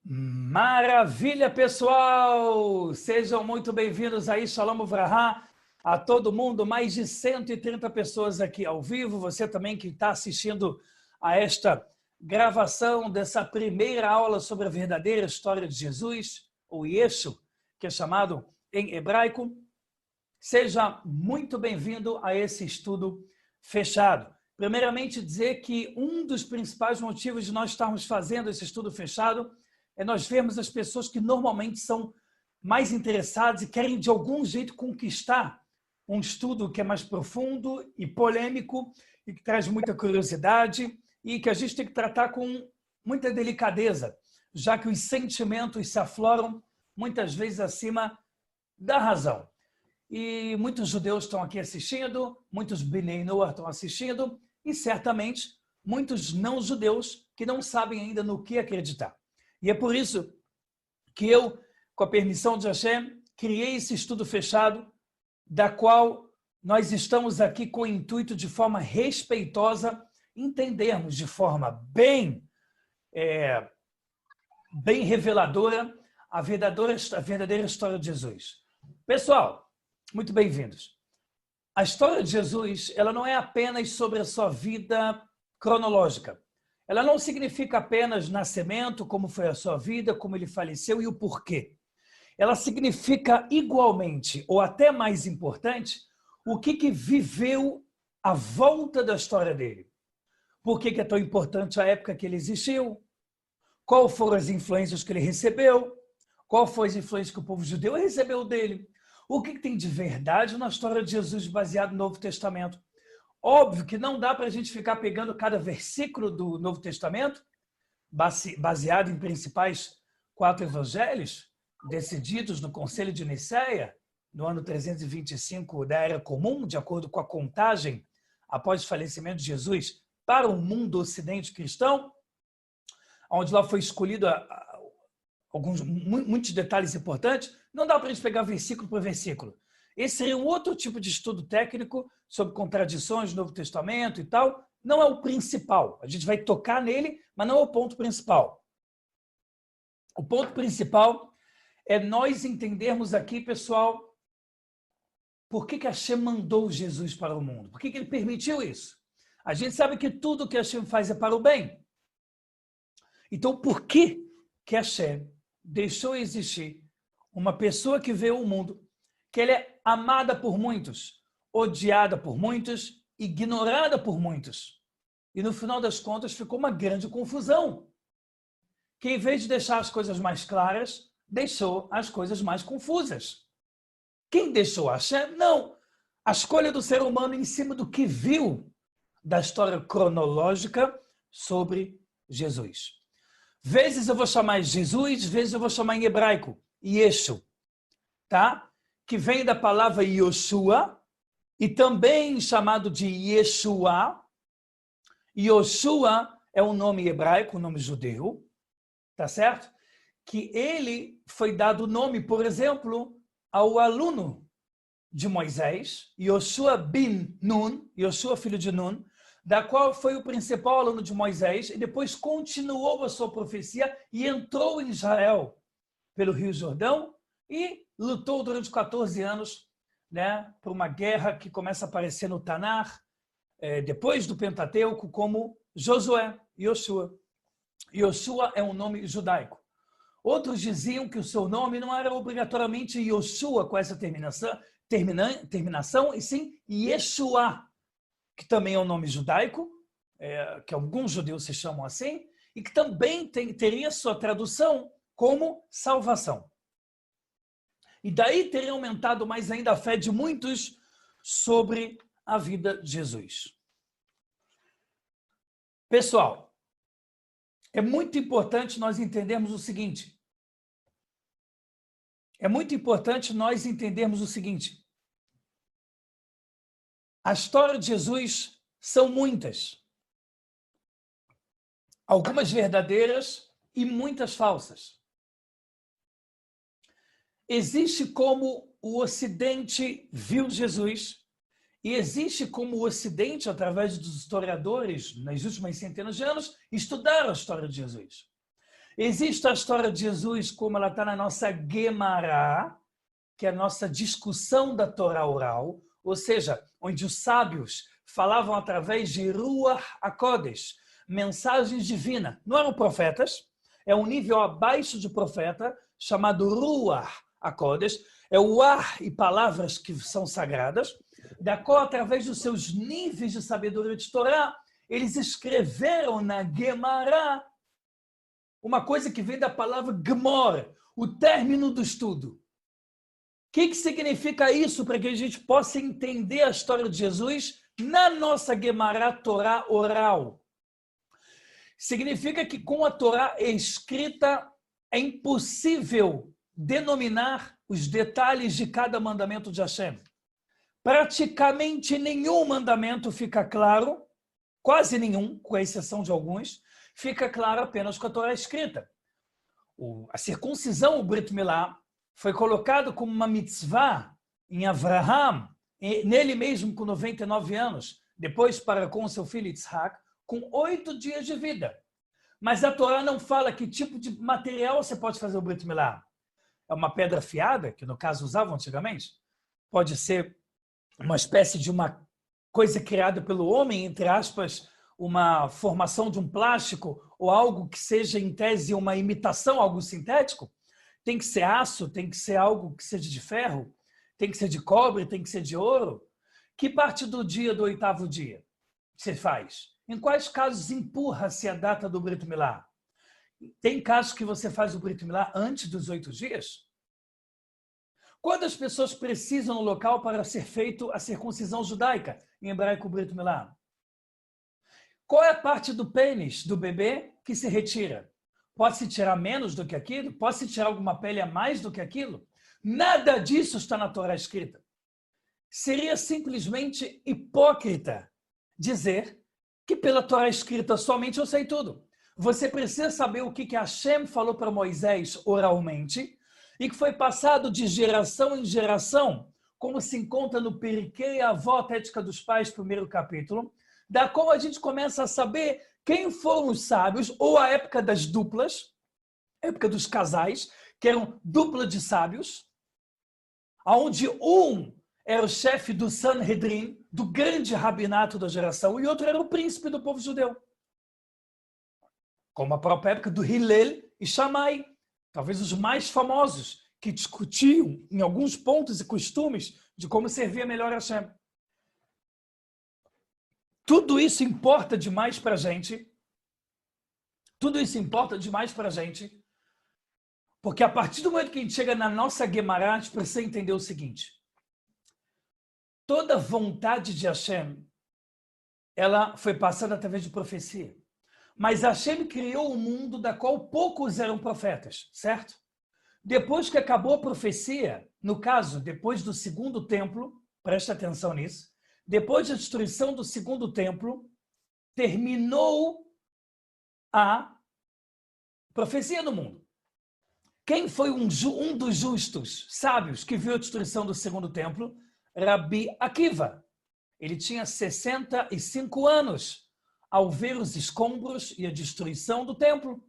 Maravilha, pessoal! Sejam muito bem-vindos aí, Shalom Uvrahá, a todo mundo, mais de 130 pessoas aqui ao vivo, você também que está assistindo a esta gravação dessa primeira aula sobre a verdadeira história de Jesus, ou Yeshu, que é chamado em hebraico. Seja muito bem-vindo a esse estudo fechado. Primeiramente, dizer que um dos principais motivos de nós estarmos fazendo esse estudo fechado é nós vermos as pessoas que normalmente são mais interessadas e querem de algum jeito conquistar um estudo que é mais profundo e polêmico e que traz muita curiosidade e que a gente tem que tratar com muita delicadeza, já que os sentimentos se afloram muitas vezes acima da razão. E muitos judeus estão aqui assistindo, muitos Bnei Noach estão assistindo e certamente muitos não judeus que não sabem ainda no que acreditar. E é por isso que eu, com a permissão de Hashem, criei esse estudo fechado, da qual nós estamos aqui com o intuito, de forma respeitosa, entendermos de forma bem reveladora a verdadeira história de Jesus. Pessoal, muito bem-vindos. A história de Jesus, ela não é apenas sobre a sua vida cronológica. Ela não significa apenas nascimento, como foi a sua vida, como ele faleceu e o porquê. Ela significa igualmente, ou até mais importante, o que viveu à volta da história dele. Por que é tão importante a época que ele existiu? Qual foram as influências que ele recebeu? Qual foi as influências que o povo judeu recebeu dele? O que tem de verdade na história de Jesus baseado no Novo Testamento? Óbvio que não dá para a gente ficar pegando cada versículo do Novo Testamento, baseado em principais 4 evangelhos, decididos no Concílio de Nicéia, no ano 325 da Era Comum, de acordo com a contagem após o falecimento de Jesus para o mundo ocidente cristão, onde lá foi escolhido muitos detalhes importantes. Não dá para a gente pegar versículo por versículo. Esse seria um outro tipo de estudo técnico sobre contradições do Novo Testamento e tal. Não é o principal. A gente vai tocar nele, mas não é o ponto principal. O ponto principal é nós entendermos aqui, pessoal, por que Hashem mandou Jesus para o mundo. Por que ele permitiu isso? A gente sabe que tudo que Hashem faz é para o bem. Então, por que Hashem deixou existir uma pessoa que veio ao mundo, que ela é amada por muitos, odiada por muitos, ignorada por muitos. E no final das contas ficou uma grande confusão. Que em vez de deixar as coisas mais claras, deixou as coisas mais confusas. Quem deixou Hashem? Não. A escolha do ser humano em cima do que viu da história cronológica sobre Jesus. Vezes eu vou chamar Jesus, vezes eu vou chamar em hebraico, Yeshu, tá? Que vem da palavra Yoshua, e também chamado de Yeshua. Yoshua é um nome hebraico, um nome judeu, tá certo? Que ele foi dado o nome, por exemplo, ao aluno de Moisés, Yoshua bin Nun, Yoshua filho de Nun, da qual foi o principal aluno de Moisés, e depois continuou a sua profecia e entrou em Israel pelo Rio Jordão, e lutou durante 14 anos, né, por uma guerra que começa a aparecer no Tanar, depois do Pentateuco, como Josué, Yoshua. Yoshua é um nome judaico. Outros diziam que o seu nome não era obrigatoriamente Yoshua com essa terminação, e sim Yeshua, que também é um nome judaico, que alguns judeus se chamam assim, e que também teria sua tradução como salvação. E daí teria aumentado mais ainda a fé de muitos sobre a vida de Jesus. Pessoal, é muito importante nós entendermos o seguinte. A história de Jesus são muitas. Algumas verdadeiras e muitas falsas. Existe como o Ocidente viu Jesus e existe como o Ocidente, através dos historiadores, nas últimas centenas de anos, estudaram a história de Jesus. Existe a história de Jesus como ela está na nossa Guemará, que é a nossa discussão da Torá oral, ou seja, onde os sábios falavam através de Ruach HaKodesh, mensagens divinas. Não eram profetas, é um nível abaixo de profeta, chamado Ruach HaKodesh, é o ar e palavras que são sagradas, da qual, através dos seus níveis de sabedoria de Torá, eles escreveram na Guemará uma coisa que vem da palavra Gmor, o término do estudo. O que significa isso para que a gente possa entender a história de Jesus na nossa Guemará Torá oral? Significa que com a Torá escrita é impossível denominar os detalhes de cada mandamento de Hashem. Praticamente nenhum mandamento fica claro, quase nenhum, com exceção de alguns, fica claro apenas com a Torá escrita. A circuncisão, o Brit Milá, foi colocado como uma mitzvah em Avraham, nele mesmo com 99 anos, depois para com seu filho Yitzhak, com 8 dias de vida. Mas a Torá não fala que tipo de material você pode fazer o Brit Milá. É uma pedra afiada, que no caso usavam antigamente? Pode ser uma espécie de uma coisa criada pelo homem, entre aspas, uma formação de um plástico ou algo que seja, em tese, uma imitação, algo sintético? Tem que ser aço, tem que ser algo que seja de ferro, tem que ser de cobre, tem que ser de ouro? Que parte do dia do 8º dia você faz? Em quais casos empurra-se a data do Brit Milá? Tem casos que você faz o Brit Milá antes dos 8 dias? Quantas pessoas precisam no local para ser feita a circuncisão judaica, em hebraico Brit Milá? Qual é a parte do pênis do bebê que se retira? Pode-se tirar menos do que aquilo? Pode-se tirar alguma pele a mais do que aquilo? Nada disso está na Torá escrita. Seria simplesmente hipócrita dizer que pela Torá escrita somente eu sei tudo. Você precisa saber o que Hashem falou para Moisés oralmente e que foi passado de geração em geração, como se encontra no Pirkei Avot, Ética dos Pais, 1º capítulo, da qual a gente começa a saber quem foram os sábios, ou a época das duplas, época dos casais, que eram dupla de sábios, onde um era o chefe do Sanhedrin, do grande rabinato da geração, e outro era o príncipe do povo judeu. Como a própria época do Hillel e Shammai, talvez os mais famosos, que discutiam em alguns pontos e costumes de como servir melhor a Hashem. Tudo isso importa demais para a gente. Tudo isso importa demais para a gente. Porque a partir do momento que a gente chega na nossa Guemará, a gente precisa entender o seguinte. Toda vontade de Hashem, ela foi passada através de profecia. Mas Hashem criou um mundo da qual poucos eram profetas, certo? Depois que acabou a profecia, no caso, depois do 2º templo, preste atenção nisso, depois da destruição do 2º templo, terminou a profecia do mundo. Quem foi um dos justos, sábios, que viu a destruição do 2º templo? Rabi Akiva. Ele tinha 65 anos ao ver os escombros e a destruição do templo.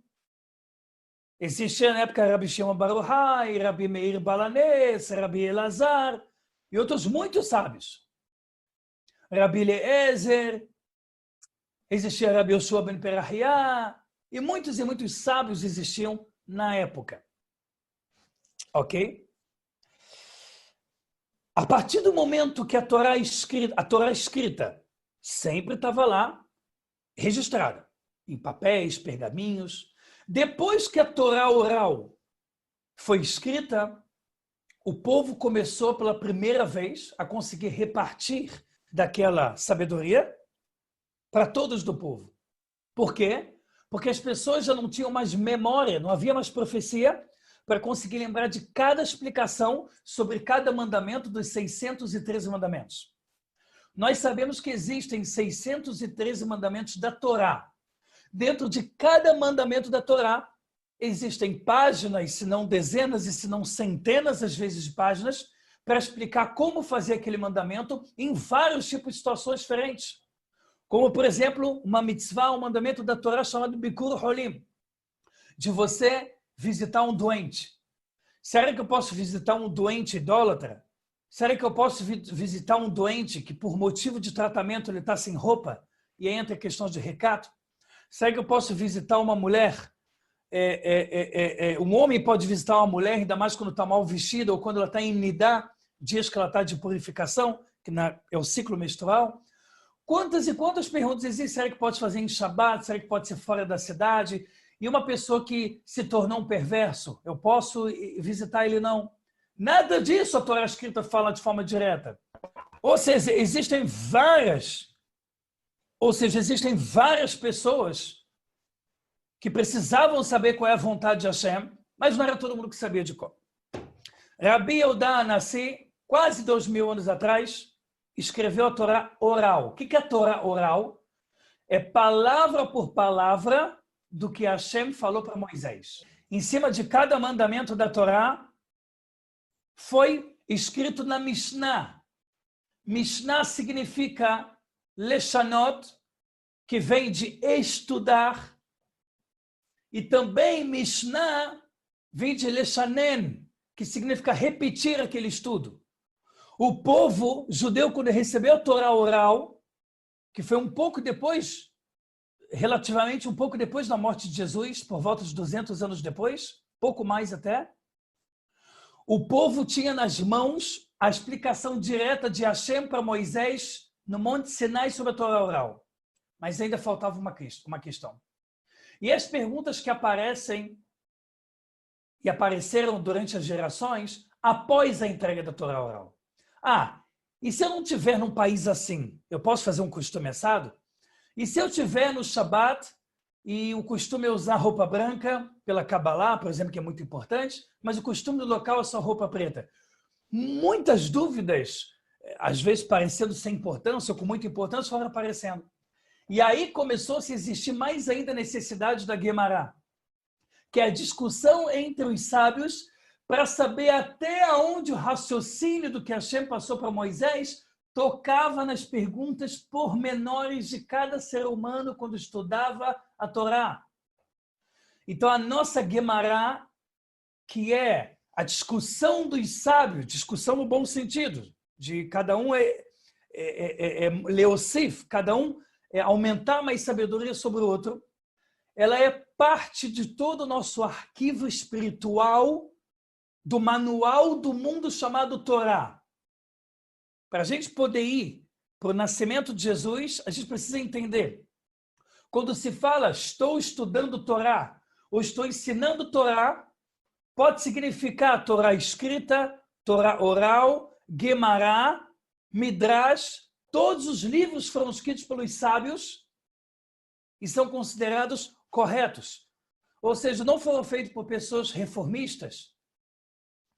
Existia na época Rabi Shimon bar Yochai, Rabi Meir Balanés, Rabi Elazar e outros muitos sábios. Rabi Eliezer, existia Rabi Yoshua ben Perahia, e muitos sábios existiam na época. Ok? A partir do momento que a Torá escrita sempre estava lá, registrada, em papéis, pergaminhos. Depois que a Torá oral foi escrita, o povo começou pela primeira vez a conseguir repartir daquela sabedoria para todos do povo. Por quê? Porque as pessoas já não tinham mais memória, não havia mais profecia para conseguir lembrar de cada explicação sobre cada mandamento dos 613 mandamentos. Nós sabemos que existem 613 mandamentos da Torá. Dentro de cada mandamento da Torá, existem páginas, se não dezenas e se não centenas, às vezes, de páginas, para explicar como fazer aquele mandamento em vários tipos de situações diferentes. Como, por exemplo, uma mitzvah, um mandamento da Torá chamado Bikur Holim. de você visitar um doente. Será que eu posso visitar um doente idólatra? Será que eu posso visitar um doente que, por motivo de tratamento, ele está sem roupa? E aí entra questões de recato? Será que eu posso visitar uma mulher? Um homem pode visitar uma mulher, ainda mais quando está mal vestida ou quando ela está em nidá, dias que ela está de purificação, que é o ciclo menstrual. Quantas e quantas perguntas existem? Será que pode fazer em Shabat? Será que pode ser fora da cidade? E uma pessoa que se tornou um perverso, eu posso visitar ele? Não. Nada disso a Torá escrita fala de forma direta. Ou seja, existem várias pessoas que precisavam saber qual é a vontade de Hashem, mas não era todo mundo que sabia de qual. Rabi Yehuda Hanassi, quase 2000 anos atrás, escreveu a Torá oral. O que é a Torá oral? É palavra por palavra do que Hashem falou para Moisés. Em cima de cada mandamento da Torá, foi escrito na Mishnah. Mishnah significa leshanot, que vem de estudar, e também Mishnah vem de leshanen, que significa repetir aquele estudo. O povo judeu, quando recebeu a Torá oral, que foi um pouco depois, relativamente um pouco depois da morte de Jesus, por volta de 200 anos depois, pouco mais até, o povo tinha nas mãos a explicação direta de Hashem para Moisés no Monte Sinai sobre a Torá oral. Mas ainda faltava uma questão. E as perguntas que aparecem e apareceram durante as gerações após a entrega da Torá oral. E se eu não estiver num país assim, eu posso fazer um costume assado? E se eu estiver no Shabat e o costume é usar roupa branca, pela Kabbalah, por exemplo, que é muito importante, mas o costume do local é só roupa preta. Muitas dúvidas, às vezes parecendo sem importância ou com muita importância, foram aparecendo. E aí começou-se a existir mais ainda a necessidade da Guemará, que é a discussão entre os sábios para saber até onde o raciocínio do que Hashem passou para Moisés tocava nas perguntas pormenores de cada ser humano quando estudava a Torá. Então, a nossa Guemará, que é a discussão dos sábios, discussão no bom sentido, de cada um leocif, cada um aumentar mais sabedoria sobre o outro, ela é parte de todo o nosso arquivo espiritual do manual do mundo chamado Torá. Para a gente poder ir para o nascimento de Jesus, a gente precisa entender. Quando se fala estou estudando Torá ou estou ensinando Torá, pode significar Torá escrita, Torá oral, Guemará, Midrash. Todos os livros foram escritos pelos sábios e são considerados corretos. Ou seja, não foram feitos por pessoas reformistas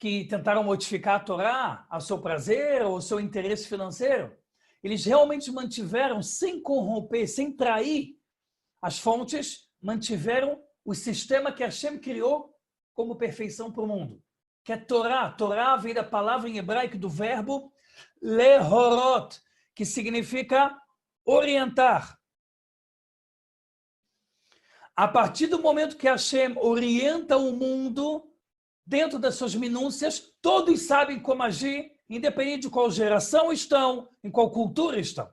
que tentaram modificar a Torá a seu prazer ou seu interesse financeiro. Eles realmente mantiveram, sem corromper, sem trair as fontes, mantiveram o sistema que Hashem criou como perfeição para o mundo, que é Torá. Torá vem da palavra em hebraico do verbo lehorot, que significa orientar. A partir do momento que Hashem orienta o mundo, dentro das suas minúcias, todos sabem como agir, independente de qual geração estão, em qual cultura estão.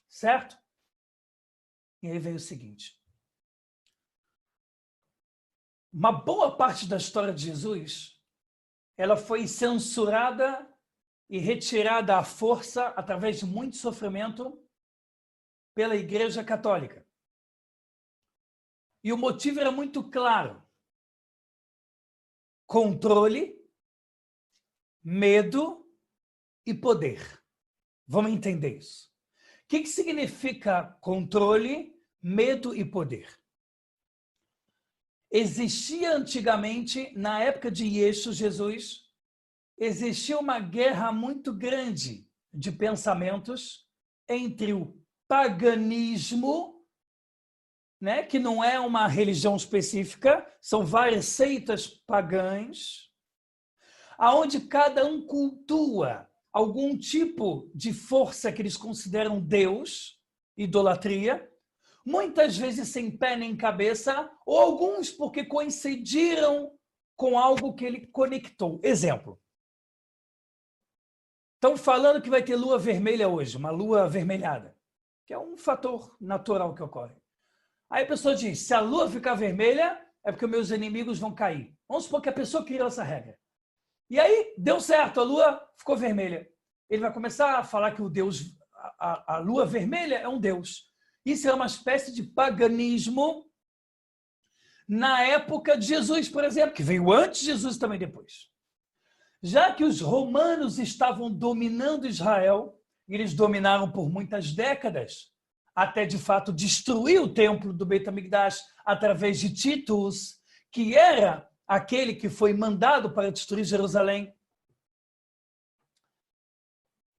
Certo? E aí vem o seguinte. Uma boa parte da história de Jesus, ela foi censurada e retirada à força, através de muito sofrimento, pela Igreja Católica. E o motivo era muito claro. Controle, medo e poder. Vamos entender isso. O que significa controle, medo e poder? Existia antigamente, na época de Yeshua, Jesus, existia uma guerra muito grande de pensamentos entre o paganismo, né, que não é uma religião específica, são várias seitas pagãs, aonde cada um cultua algum tipo de força que eles consideram Deus, idolatria, muitas vezes sem pé nem cabeça, ou alguns porque coincidiram com algo que ele conectou. Exemplo. Estão falando que vai ter lua vermelha hoje, uma lua avermelhada, que é um fator natural que ocorre. Aí a pessoa diz, se a lua ficar vermelha, é porque meus inimigos vão cair. Vamos supor que a pessoa criou essa regra. E aí, deu certo, a lua ficou vermelha. Ele vai começar a falar que o Deus, a lua vermelha é um Deus. Isso é uma espécie de paganismo na época de Jesus, por exemplo, que veio antes de Jesus também depois. Já que os romanos estavam dominando Israel, e eles dominaram por muitas décadas, até de fato destruir o templo do Beit HaMikdash através de Titus, que era aquele que foi mandado para destruir Jerusalém.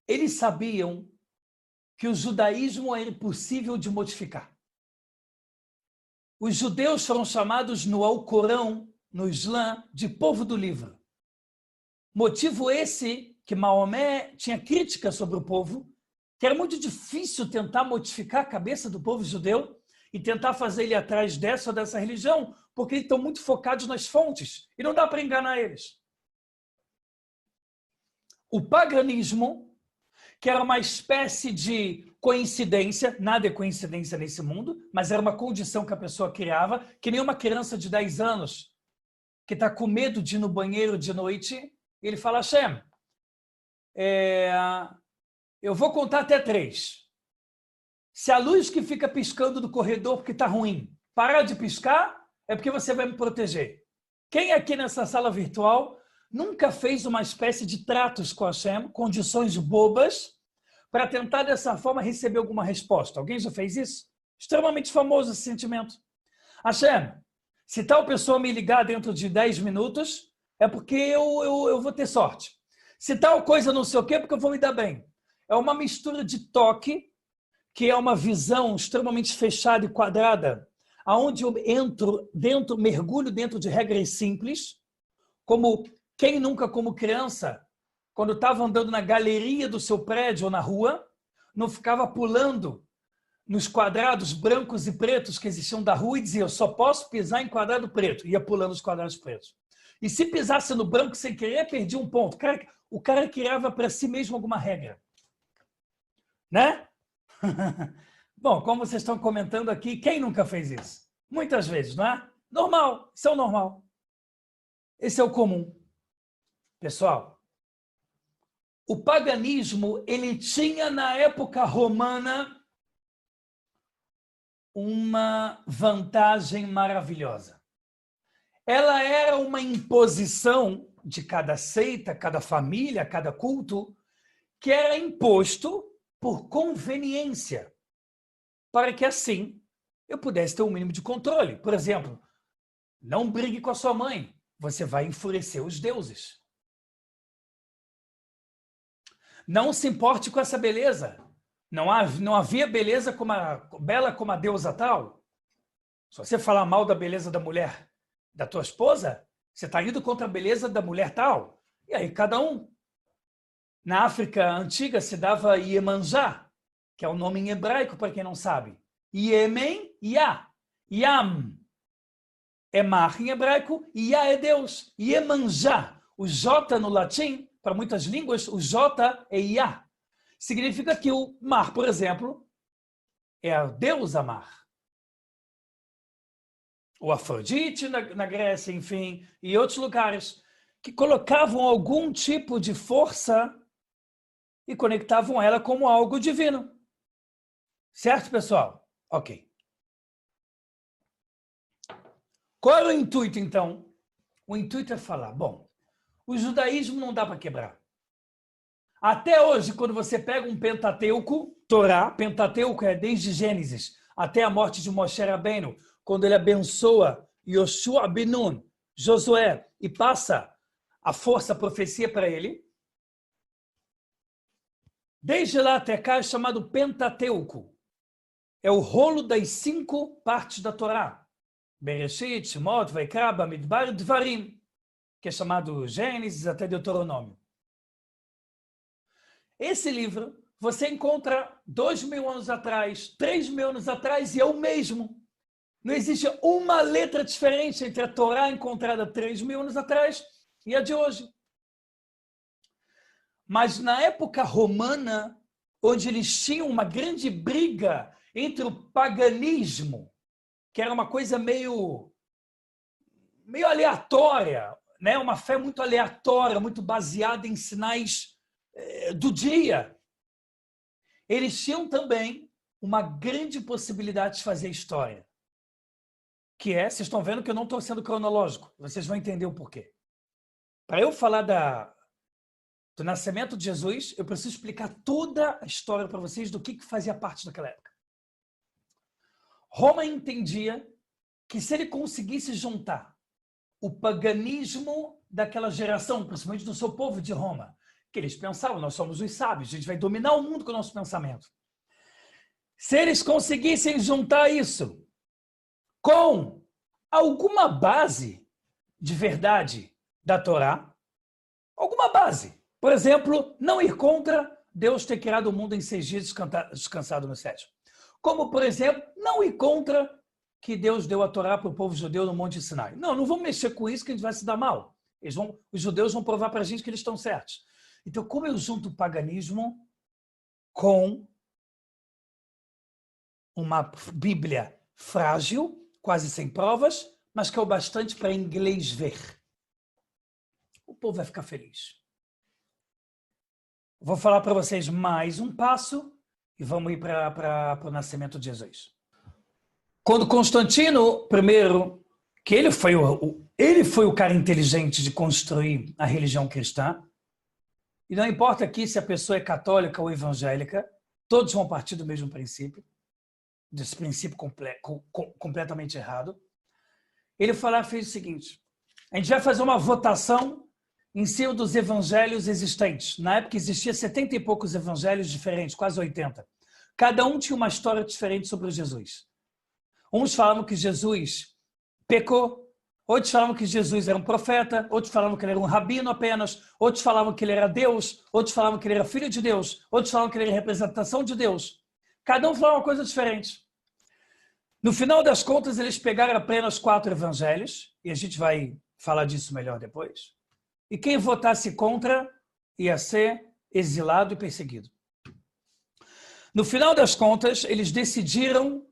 Eles sabiam que o judaísmo era impossível de modificar. Os judeus foram chamados no Alcorão, no Islã, de povo do livro. Motivo esse que Maomé tinha crítica sobre o povo, que era muito difícil tentar modificar a cabeça do povo judeu e tentar fazer ele atrás dessa ou dessa religião, porque eles estão muito focados nas fontes e não dá para enganar eles. O paganismo, que era uma espécie de coincidência, nada é coincidência nesse mundo, mas era uma condição que a pessoa criava, que nem uma criança de 10 anos que está com medo de ir no banheiro de noite, ele fala, Hashem, eu vou contar até 3. Se a luz que fica piscando do corredor porque está ruim parar de piscar, é porque você vai me proteger. Quem aqui nessa sala virtual nunca fez uma espécie de tratos com Hashem, condições bobas, para tentar dessa forma receber alguma resposta? Alguém já fez isso? Extremamente famoso esse sentimento. Hashem, se tal pessoa me ligar dentro de 10 minutos, é porque eu vou ter sorte. Se tal coisa não sei o quê, é porque eu vou me dar bem. É uma mistura de toque, que é uma visão extremamente fechada e quadrada, aonde eu entro dentro, mergulho dentro de regras simples, como quem nunca, como criança, quando estava andando na galeria do seu prédio ou na rua, não ficava pulando nos quadrados brancos e pretos que existiam da rua e dizia, eu só posso pisar em quadrado preto. Ia pulando os quadrados pretos. E se pisasse no branco sem querer, perdia um ponto. O cara criava para si mesmo alguma regra. Né? Bom, como vocês estão comentando aqui, quem nunca fez isso? Muitas vezes, não é? Normal, isso é o normal. Esse é o comum. Pessoal, o paganismo, ele tinha na época romana uma vantagem maravilhosa. Ela era uma imposição de cada seita, cada família, cada culto, que era imposto por conveniência, para que assim eu pudesse ter um mínimo de controle. Por exemplo, não brigue com a sua mãe, você vai enfurecer os deuses. Não se importe com essa beleza. Não havia beleza bela como a deusa tal. Se você falar mal da beleza da mulher da tua esposa, você está indo contra a beleza da mulher tal. E aí cada um. Na África antiga se dava Iemanjá, que é o nome em hebraico para quem não sabe. Iemen, Yah. Yam é mar em hebraico, e Yah é Deus. Iemanjá, o J no latim, para muitas línguas, o J é Yah. Significa que o mar, por exemplo, é a deusa mar. O Afrodite na Grécia, enfim, e outros lugares, que colocavam algum tipo de força e conectavam ela como algo divino. Certo, pessoal? Ok. Qual era o intuito, então? O intuito é falar, bom, o judaísmo não dá para quebrar. Até hoje, quando você pega um Pentateuco, Torá, Pentateuco é desde Gênesis até a morte de Moshe Rabbeinu, quando ele abençoa Yoshua ben Nun, Josué, e passa a força, a profecia para ele. Desde lá até cá é chamado Pentateuco. É o rolo das 5 partes da Torá. Bereshit, Shemot, Vaikra, Bamidbar e Dvarim, que é chamado Gênesis até Deuteronômio. Esse livro você encontra 2.000 anos atrás, 3.000 anos atrás e é o mesmo. Não existe uma letra diferente entre a Torá encontrada 3.000 anos atrás e a de hoje. Mas na época romana, onde eles tinham uma grande briga entre o paganismo, que era uma coisa meio aleatória, né? Uma fé muito aleatória, muito baseada em sinais do dia. Eles tinham também uma grande possibilidade de fazer história. Que é, vocês estão vendo que eu não estou sendo cronológico, vocês vão entender o porquê. Para eu falar do nascimento de Jesus, eu preciso explicar toda a história para vocês do que fazia parte daquela época. Roma entendia que se ele conseguisse juntar o paganismo daquela geração, principalmente do seu povo de Roma, que eles pensavam, nós somos os sábios, a gente vai dominar o mundo com o nosso pensamento. Se eles conseguissem juntar isso com alguma base de verdade da Torá, alguma base. Por exemplo, não ir contra Deus ter criado o mundo em 6 dias descansado no 7º. Como, por exemplo, não ir contra que Deus deu a Torá para o povo judeu no Monte Sinai. Não vamos mexer com isso que a gente vai se dar mal. Os judeus vão provar para a gente que eles estão certos. Então, como eu junto o paganismo com uma Bíblia frágil, quase sem provas, mas que é o bastante para inglês ver. O povo vai ficar feliz. Vou falar para vocês mais um passo e vamos ir para o nascimento de Jesus. Quando Constantino I, que ele foi o cara inteligente de construir a religião cristã, e não importa aqui se a pessoa é católica ou evangélica, todos vão partir do mesmo princípio, desse princípio completamente errado. Ele fez o seguinte: a gente vai fazer uma votação em cima dos evangelhos existentes. Na época existia 70 e poucos evangelhos diferentes, quase 80. Cada um tinha uma história diferente sobre Jesus. Uns falavam que Jesus pecou, outros falavam que Jesus era um profeta, outros falavam que ele era um rabino apenas, outros falavam que ele era Deus, outros falavam que ele era filho de Deus, outros falavam que ele era representação de Deus. Cada um falava uma coisa diferente. No final das contas, eles pegaram apenas 4 evangelhos, e a gente vai falar disso melhor depois. E quem votasse contra ia ser exilado e perseguido. No final das contas, eles decidiram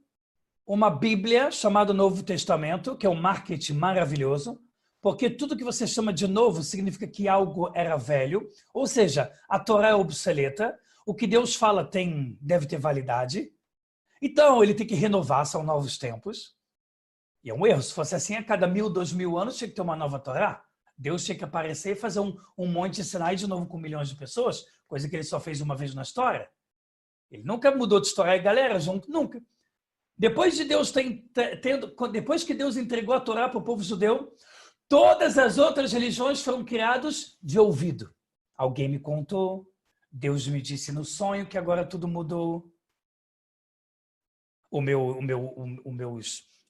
uma Bíblia chamada Novo Testamento, que é um marketing maravilhoso, porque tudo que você chama de novo significa que algo era velho, ou seja, a Torá é obsoleta, o que Deus fala deve ter validade, então ele tem que renovar, são novos tempos. E é um erro, se fosse assim, a cada 1.000, 2.000 anos tinha que ter uma nova Torá. Deus tinha que aparecer e fazer um monte de sinais de novo com milhões de pessoas, coisa que ele só fez uma vez na história. Ele nunca mudou de história, galera, junto, nunca. Depois depois que Deus entregou a Torá para o povo judeu, todas as outras religiões foram criadas de ouvido. Alguém me contou, Deus me disse no sonho que agora tudo mudou.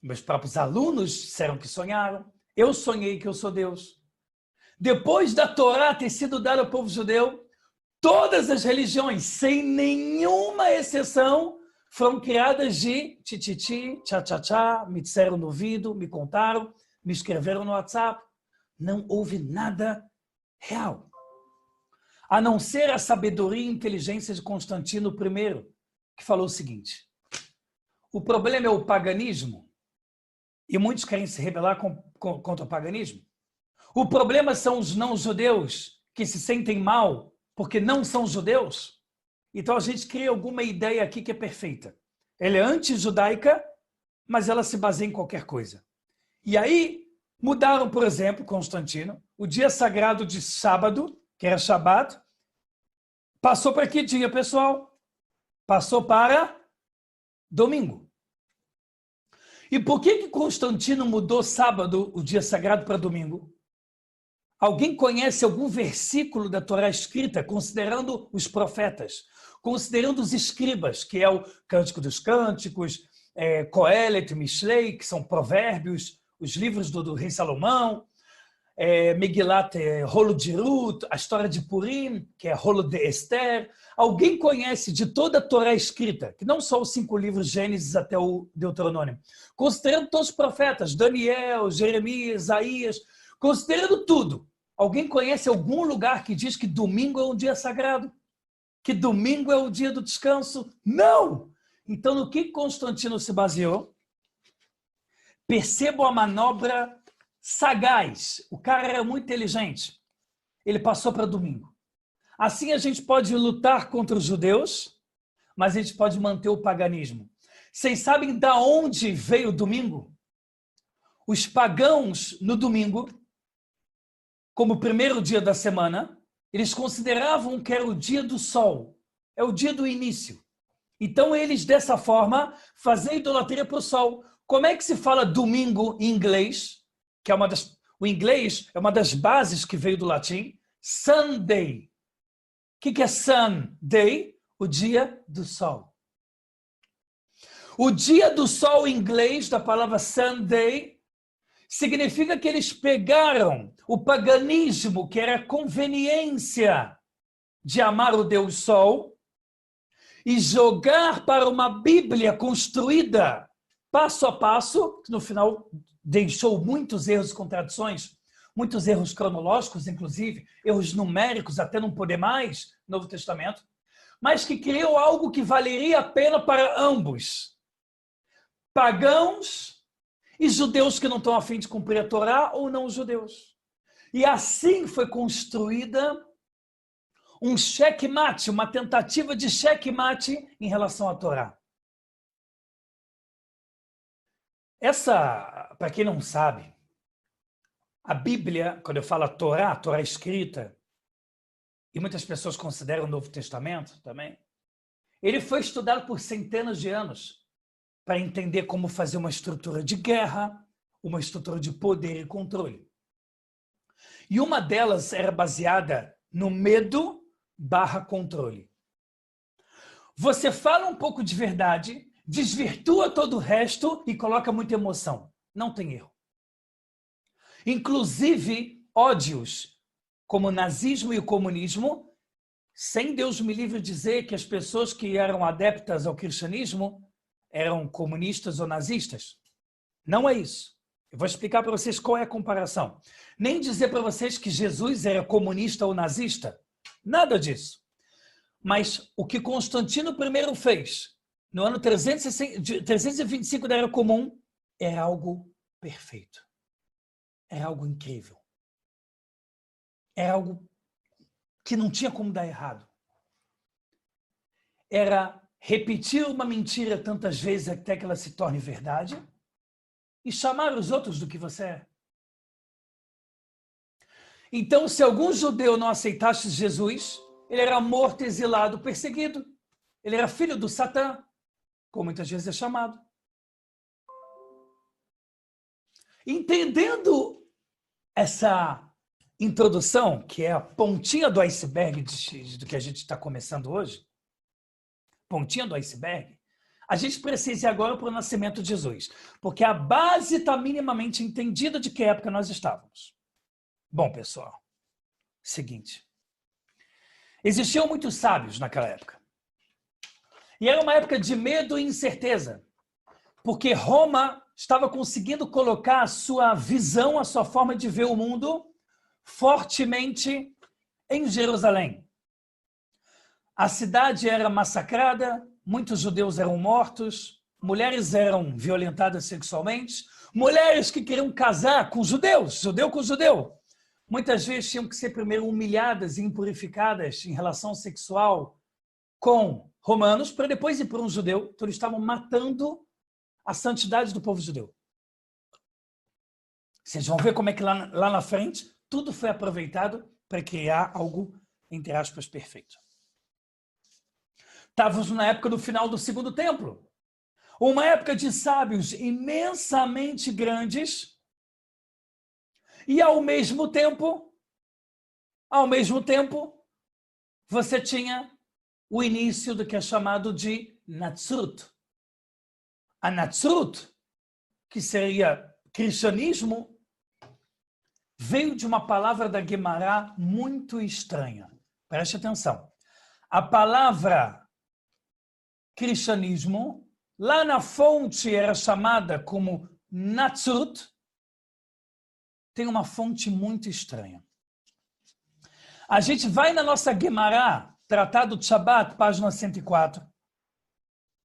Meus próprios alunos disseram que sonharam. Eu sonhei que eu sou Deus. Depois da Torá ter sido dada ao povo judeu, todas as religiões, sem nenhuma exceção, foram criadas de tititi, tchá-tchá-tchá, me disseram no ouvido, me contaram, me escreveram no WhatsApp. Não houve nada real. A não ser a sabedoria e inteligência de Constantino I, que falou o seguinte: o problema é o paganismo, e muitos querem se rebelar contra o paganismo. O problema são os não-judeus, que se sentem mal porque não são judeus. Então a gente cria alguma ideia aqui que é perfeita. Ela é anti-judaica, mas ela se baseia em qualquer coisa. E aí mudaram, por exemplo, Constantino, o dia sagrado de sábado, que era Shabat, passou para que dia, pessoal? Passou para domingo. E por que Constantino mudou sábado, o dia sagrado, para domingo? Alguém conhece algum versículo da Torá escrita, considerando os profetas, considerando os escribas, que é o Cântico dos Cânticos, Coelet, Mishlei, que são provérbios, os livros do rei Salomão, Megilat, rolo de Ruth, a história de Purim, que é rolo de Esther. Alguém conhece de toda a Torá escrita, que não só os 5 livros Gênesis até o Deuteronômio, considerando todos os profetas, Daniel, Jeremias, Isaías, considerando tudo. Alguém conhece algum lugar que diz que domingo é um dia sagrado? Que domingo é o dia do descanso? Não! Então, no que Constantino se baseou? Percebam a manobra sagaz. O cara era muito inteligente. Ele passou para domingo. Assim a gente pode lutar contra os judeus, mas a gente pode manter o paganismo. Vocês sabem de onde veio o domingo? Os pagãos, no domingo, como o primeiro dia da semana, eles consideravam que era o dia do sol. É o dia do início. Então, eles, dessa forma, faziam idolatria para o sol. Como é que se fala domingo em inglês? Que é o inglês é uma das bases que veio do latim. Sunday. O que é Sunday? O dia do sol. O dia do sol em inglês, da palavra Sunday, significa que eles pegaram o paganismo, que era a conveniência de amar o Deus Sol, e jogar para uma Bíblia construída passo a passo, que no final deixou muitos erros e contradições, muitos erros cronológicos, inclusive, erros numéricos, até não poder mais, no Novo Testamento, mas que criou algo que valeria a pena para ambos. Pagãos e judeus que não estão a fim de cumprir a Torá ou não judeus. E assim foi construída um checkmate, uma tentativa de checkmate em relação à Torá. Essa, para quem não sabe, a Bíblia, quando eu falo a Torá escrita, e muitas pessoas consideram o Novo Testamento também, ele foi estudado por centenas de anos para entender como fazer uma estrutura de guerra, uma estrutura de poder e controle. E uma delas era baseada no medo/controle. Você fala um pouco de verdade, desvirtua todo o resto e coloca muita emoção. Não tem erro. Inclusive, ódios, como o nazismo e o comunismo, sem Deus me livre dizer que as pessoas que eram adeptas ao cristianismo eram comunistas ou nazistas. Não é isso. Eu vou explicar para vocês qual é a comparação. Nem dizer para vocês que Jesus era comunista ou nazista. Nada disso. Mas o que Constantino I fez no ano 325 da Era Comum era algo perfeito. Era algo incrível. Era algo que não tinha como dar errado. Era repetir uma mentira tantas vezes até que ela se torne verdade e chamar os outros do que você é. Então, se algum judeu não aceitasse Jesus, ele era morto, exilado, perseguido. Ele era filho do Satã, como muitas vezes é chamado. Entendendo essa introdução, que é a pontinha do iceberg do que a gente está começando hoje, pontinha do iceberg, a gente precisa ir agora para o nascimento de Jesus, porque a base está minimamente entendida de que época nós estávamos. Bom, pessoal, seguinte, existiam muitos sábios naquela época, e era uma época de medo e incerteza, porque Roma estava conseguindo colocar a sua visão, a sua forma de ver o mundo fortemente em Jerusalém. A cidade era massacrada, muitos judeus eram mortos, mulheres eram violentadas sexualmente, mulheres que queriam casar com judeus, judeu com judeu, muitas vezes tinham que ser primeiro humilhadas e impurificadas em relação sexual com romanos, para depois ir para um judeu. Então eles estavam matando a santidade do povo judeu. Vocês vão ver como é que lá na frente tudo foi aproveitado para criar algo, entre aspas, perfeito. Estávamos na época do final do Segundo Templo. Uma época de sábios imensamente grandes e, ao mesmo tempo, você tinha o início do que é chamado de Natsrut. A Natsrut, que seria cristianismo, veio de uma palavra da Guemará muito estranha. Preste atenção. A palavra cristianismo, lá na fonte era chamada como Natsut, tem uma fonte muito estranha. A gente vai na nossa Guemará, Tratado de Shabat, página 104,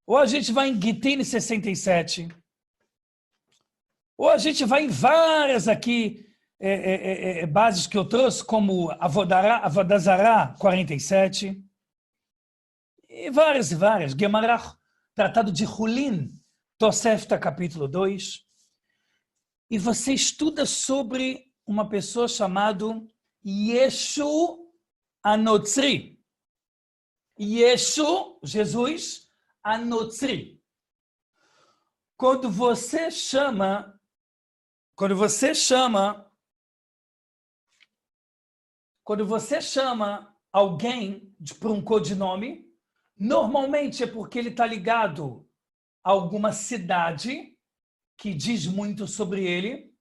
ou a gente vai em Gittin 67, ou a gente vai em várias aqui bases que eu trouxe, como Avodazará 47, e várias, Guemará, Tratado de Hulin, Tosefta, capítulo 2, e você estuda sobre uma pessoa chamada Yeshu Anotzri. Yeshu, Jesus, Anotzri. Quando você chama alguém por um codinome, normalmente é porque ele está ligado a alguma cidade que diz muito sobre ele,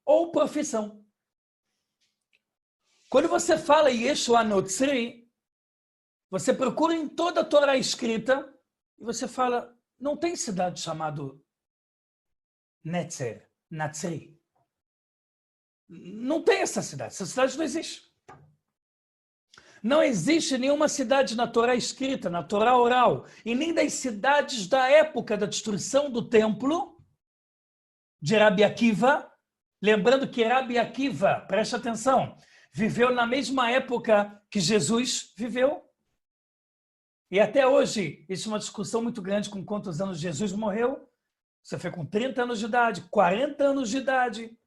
ou profissão. Quando você fala Yeshua Notzri, você procura em toda a Torá escrita e você fala, não tem cidade chamada Netzer, Natzri. Não tem essa cidade não existe. Não existe nenhuma cidade na Torá escrita, na Torá oral, e nem das cidades da época da destruição do templo de Rabi Akiva. Lembrando que Rabi Akiva, preste atenção, viveu na mesma época que Jesus viveu. E até hoje, existe uma discussão muito grande com quantos anos Jesus morreu. Você foi com 30 anos de idade, 40 anos de idade.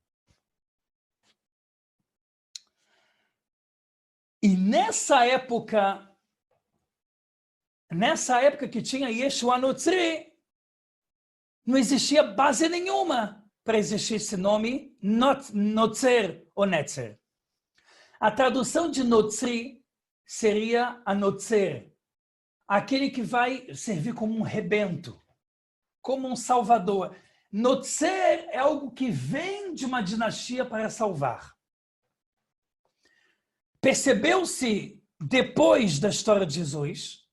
E nessa época que tinha Yeshua Notzri, não existia base nenhuma para existir esse nome Notzer ou Netzer. A tradução de Notzri seria Anotzer, aquele que vai servir como um rebento, como um salvador. Notzer é algo que vem de uma dinastia para salvar. Percebeu-se, depois da história de Jesus,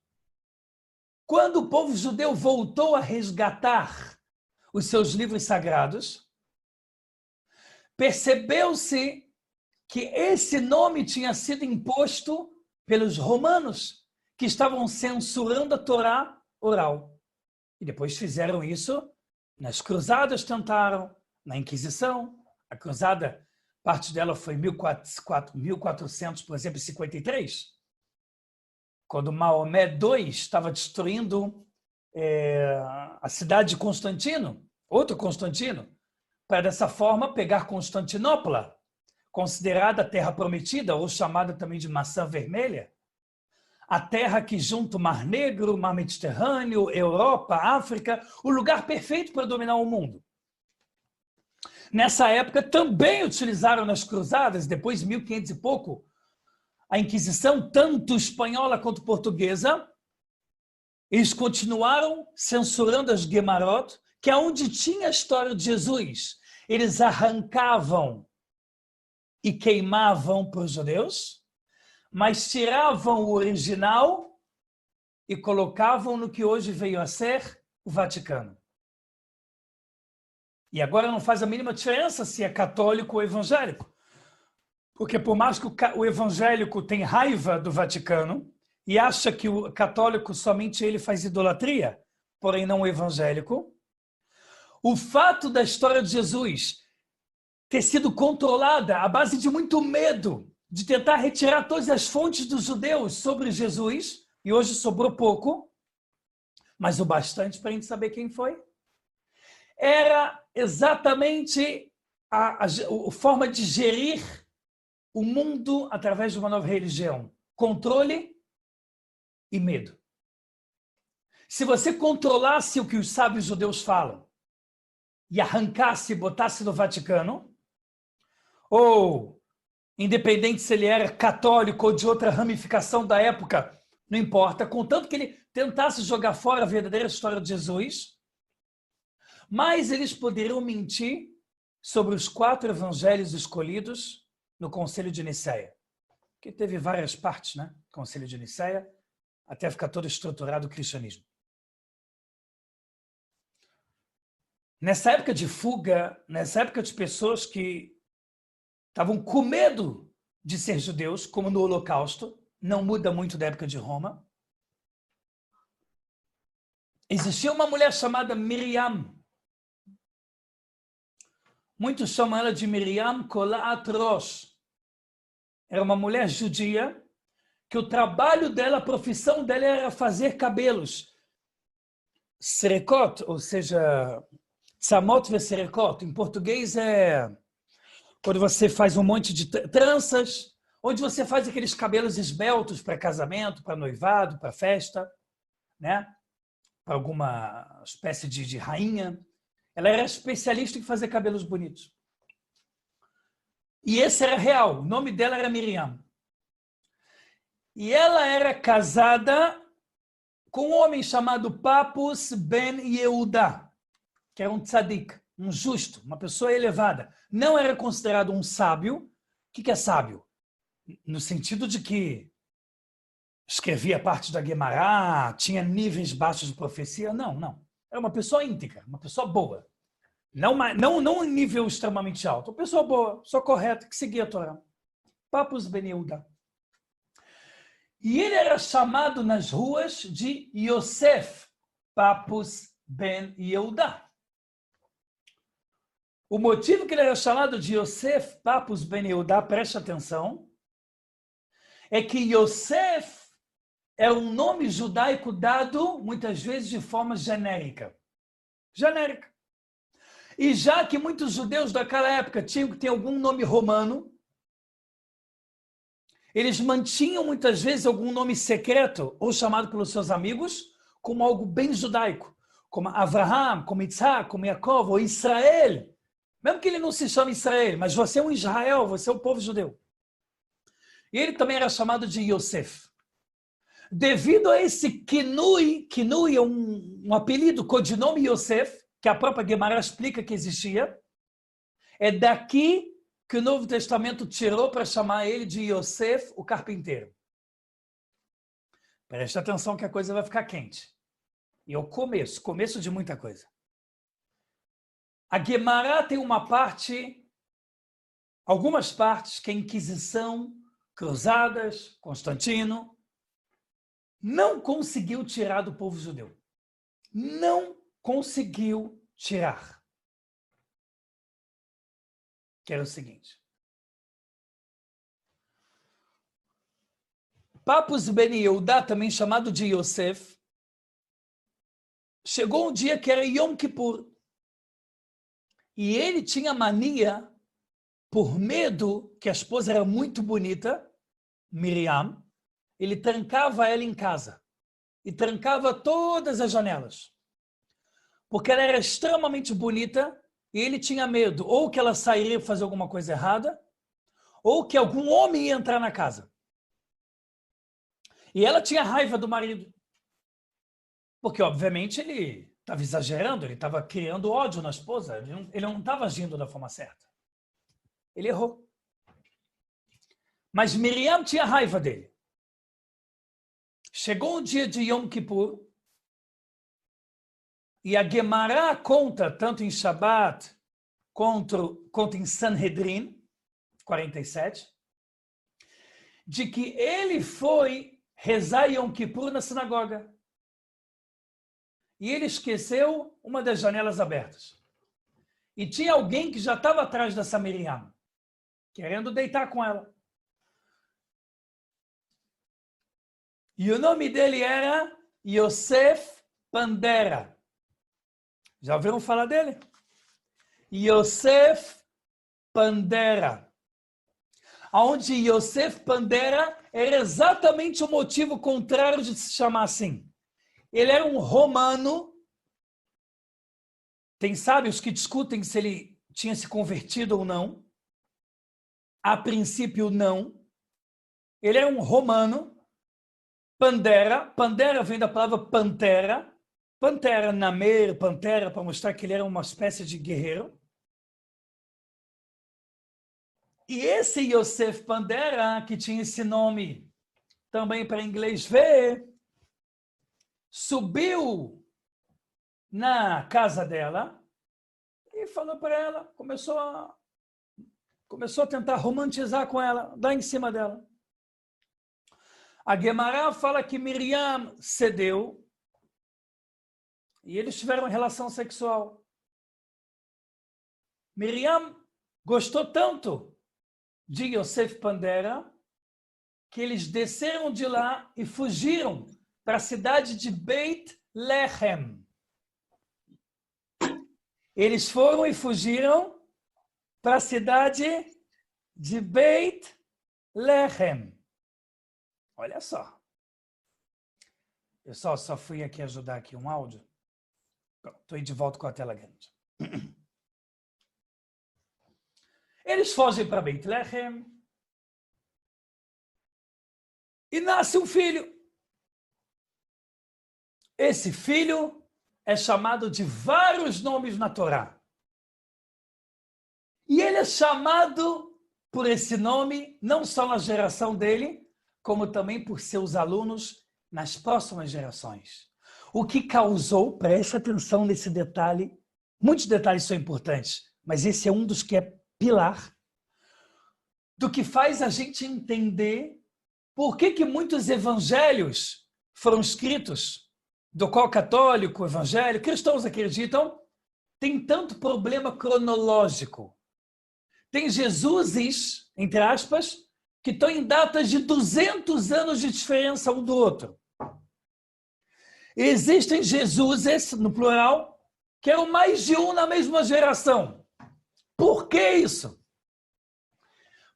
quando o povo judeu voltou a resgatar os seus livros sagrados, percebeu-se que esse nome tinha sido imposto pelos romanos, que estavam censurando a Torá oral. E depois fizeram isso nas cruzadas, tentaram, na Inquisição. A cruzada, parte dela foi 1400, por exemplo, 53, quando Maomé II estava destruindo a cidade de Constantino, outro Constantino, para dessa forma pegar Constantinopla, considerada a terra prometida, ou chamada também de maçã vermelha, a terra que junta o Mar Negro, o Mar Mediterrâneo, Europa, África, o lugar perfeito para dominar o mundo. Nessa época também utilizaram nas cruzadas, depois de 1500 e pouco, a Inquisição, tanto espanhola quanto portuguesa, eles continuaram censurando as Gemarot, que é onde tinha a história de Jesus. Eles arrancavam e queimavam para os judeus, mas tiravam o original e colocavam no que hoje veio a ser o Vaticano. E agora não faz a mínima diferença se é católico ou evangélico. Porque por mais que o evangélico tenha raiva do Vaticano e acha que o católico somente ele faz idolatria, porém não o evangélico, o fato da história de Jesus ter sido controlada à base de muito medo, de tentar retirar todas as fontes dos judeus sobre Jesus, e hoje sobrou pouco, mas o bastante para a gente saber quem foi, era exatamente a forma de gerir o mundo através de uma nova religião. Controle e medo. Se você controlasse o que os sábios judeus falam e arrancasse e botasse no Vaticano, ou independente se ele era católico ou de outra ramificação da época, não importa, contanto que ele tentasse jogar fora a verdadeira história de Jesus, mas eles poderiam mentir sobre os 4 evangelhos escolhidos no Concílio de Nicéia, que teve várias partes, né? Concílio de Nicéia, até ficar todo estruturado o cristianismo. Nessa época de fuga, nessa época de pessoas que estavam com medo de ser judeus, como no Holocausto, não muda muito da época de Roma, existia uma mulher chamada Miriam. Muitos chamam ela de Miriam Kolat Rosh. Era uma mulher judia que o trabalho dela, a profissão dela era fazer cabelos. Serekot, ou seja, tzamot ve serekot. Em português é quando você faz um monte de tranças, onde você faz aqueles cabelos esbeltos para casamento, para noivado, para festa, né? Para alguma espécie de rainha. Ela era especialista em fazer cabelos bonitos. E esse era real. O nome dela era Miriam. E ela era casada com um homem chamado Papus ben Yehuda, que era um tzadik, um justo, uma pessoa elevada. Não era considerado um sábio. O que é sábio? No sentido de que escrevia parte da Guemará, tinha níveis baixos de profecia. Não, não. Era uma pessoa íntegra, uma pessoa boa. Não em nível extremamente alto. Uma pessoa boa, só correta, que seguia a Torá. Papus ben Yehuda. E ele era chamado nas ruas de Yosef Papus ben Yehuda. O motivo que ele era chamado de Yosef Papus ben Yehuda, preste atenção, é que Yosef é um nome judaico dado muitas vezes de forma genérica. Genérica. E já que muitos judeus daquela época tinham que ter algum nome romano, eles mantinham muitas vezes algum nome secreto ou chamado pelos seus amigos como algo bem judaico, como Avraham, como Isaac, como Yaakov, ou Israel. Mesmo que ele não se chame Israel, mas você é um Israel, você é o povo judeu. E ele também era chamado de Yosef. Devido a esse Kinui é um apelido, codinome Yosef, que a própria Guemará explica que existia, é daqui que o Novo Testamento tirou para chamar ele de Yosef, o carpinteiro. Preste atenção que a coisa vai ficar quente. E é o começo de muita coisa. A Guemará tem uma parte, algumas partes, que a Inquisição, Cruzadas, Constantino, não conseguiu tirar do povo judeu. Não conseguiu tirar. Que era o seguinte. Papus ben Yehuda, também chamado de Yosef, chegou um dia que era Yom Kippur. E ele tinha mania, por medo que a esposa era muito bonita, Miriam, ele trancava ela em casa. E trancava todas as janelas. Porque ela era extremamente bonita e ele tinha medo ou que ela sairia para fazer alguma coisa errada, ou que algum homem ia entrar na casa. E ela tinha raiva do marido. Porque, obviamente, ele estava exagerando, ele estava criando ódio na esposa, ele não estava agindo da forma certa. Ele errou. Mas Miriam tinha raiva dele. Chegou o dia de Yom Kippur, e a Guemará conta, tanto em Shabat quanto em Sanhedrin, 47, de que ele foi rezar Yom Kippur na sinagoga. E ele esqueceu uma das janelas abertas. E tinha alguém que já estava atrás dessa Miriam, querendo deitar com ela. E o nome dele era Yosef Pandera. Já ouviram falar dele? Yosef Pandera. Onde Yosef Pandera era exatamente o motivo contrário de se chamar assim. Ele era um romano. Tem sábios que discutem se ele tinha se convertido ou não. A princípio, não. Ele era um romano. Pandera. Pandera vem da palavra pantera. Pantera, namer, pantera, para mostrar que ele era uma espécie de guerreiro. E esse Yosef Pandera, que tinha esse nome também para inglês ver, subiu na casa dela e falou para ela, começou a tentar romantizar com ela, dar em cima dela. A Guemará fala que Miriam cedeu e eles tiveram relação sexual. Miriam gostou tanto de Yosef Pandera que eles desceram de lá e fugiram para a cidade de Beit Lehem. Eles foram e fugiram para a cidade de Beit Lehem. Olha só. Eu só fui aqui ajudar aqui um áudio. Estou aí de volta com a tela grande. Eles fogem para Beit Lehem e nasce um filho. Esse filho é chamado de vários nomes na Torá. E ele é chamado por esse nome não só na geração dele, como também por seus alunos nas próximas gerações. O que causou, preste atenção nesse detalhe, muitos detalhes são importantes, mas esse é um dos que é pilar, do que faz a gente entender por que muitos evangelhos foram escritos, do qual católico, evangélico, cristãos acreditam, tem tanto problema cronológico. Tem Jesuses, entre aspas, que estão em datas de 200 anos de diferença um do outro. Existem Jesuses, no plural, que eram mais de um na mesma geração. Por que isso?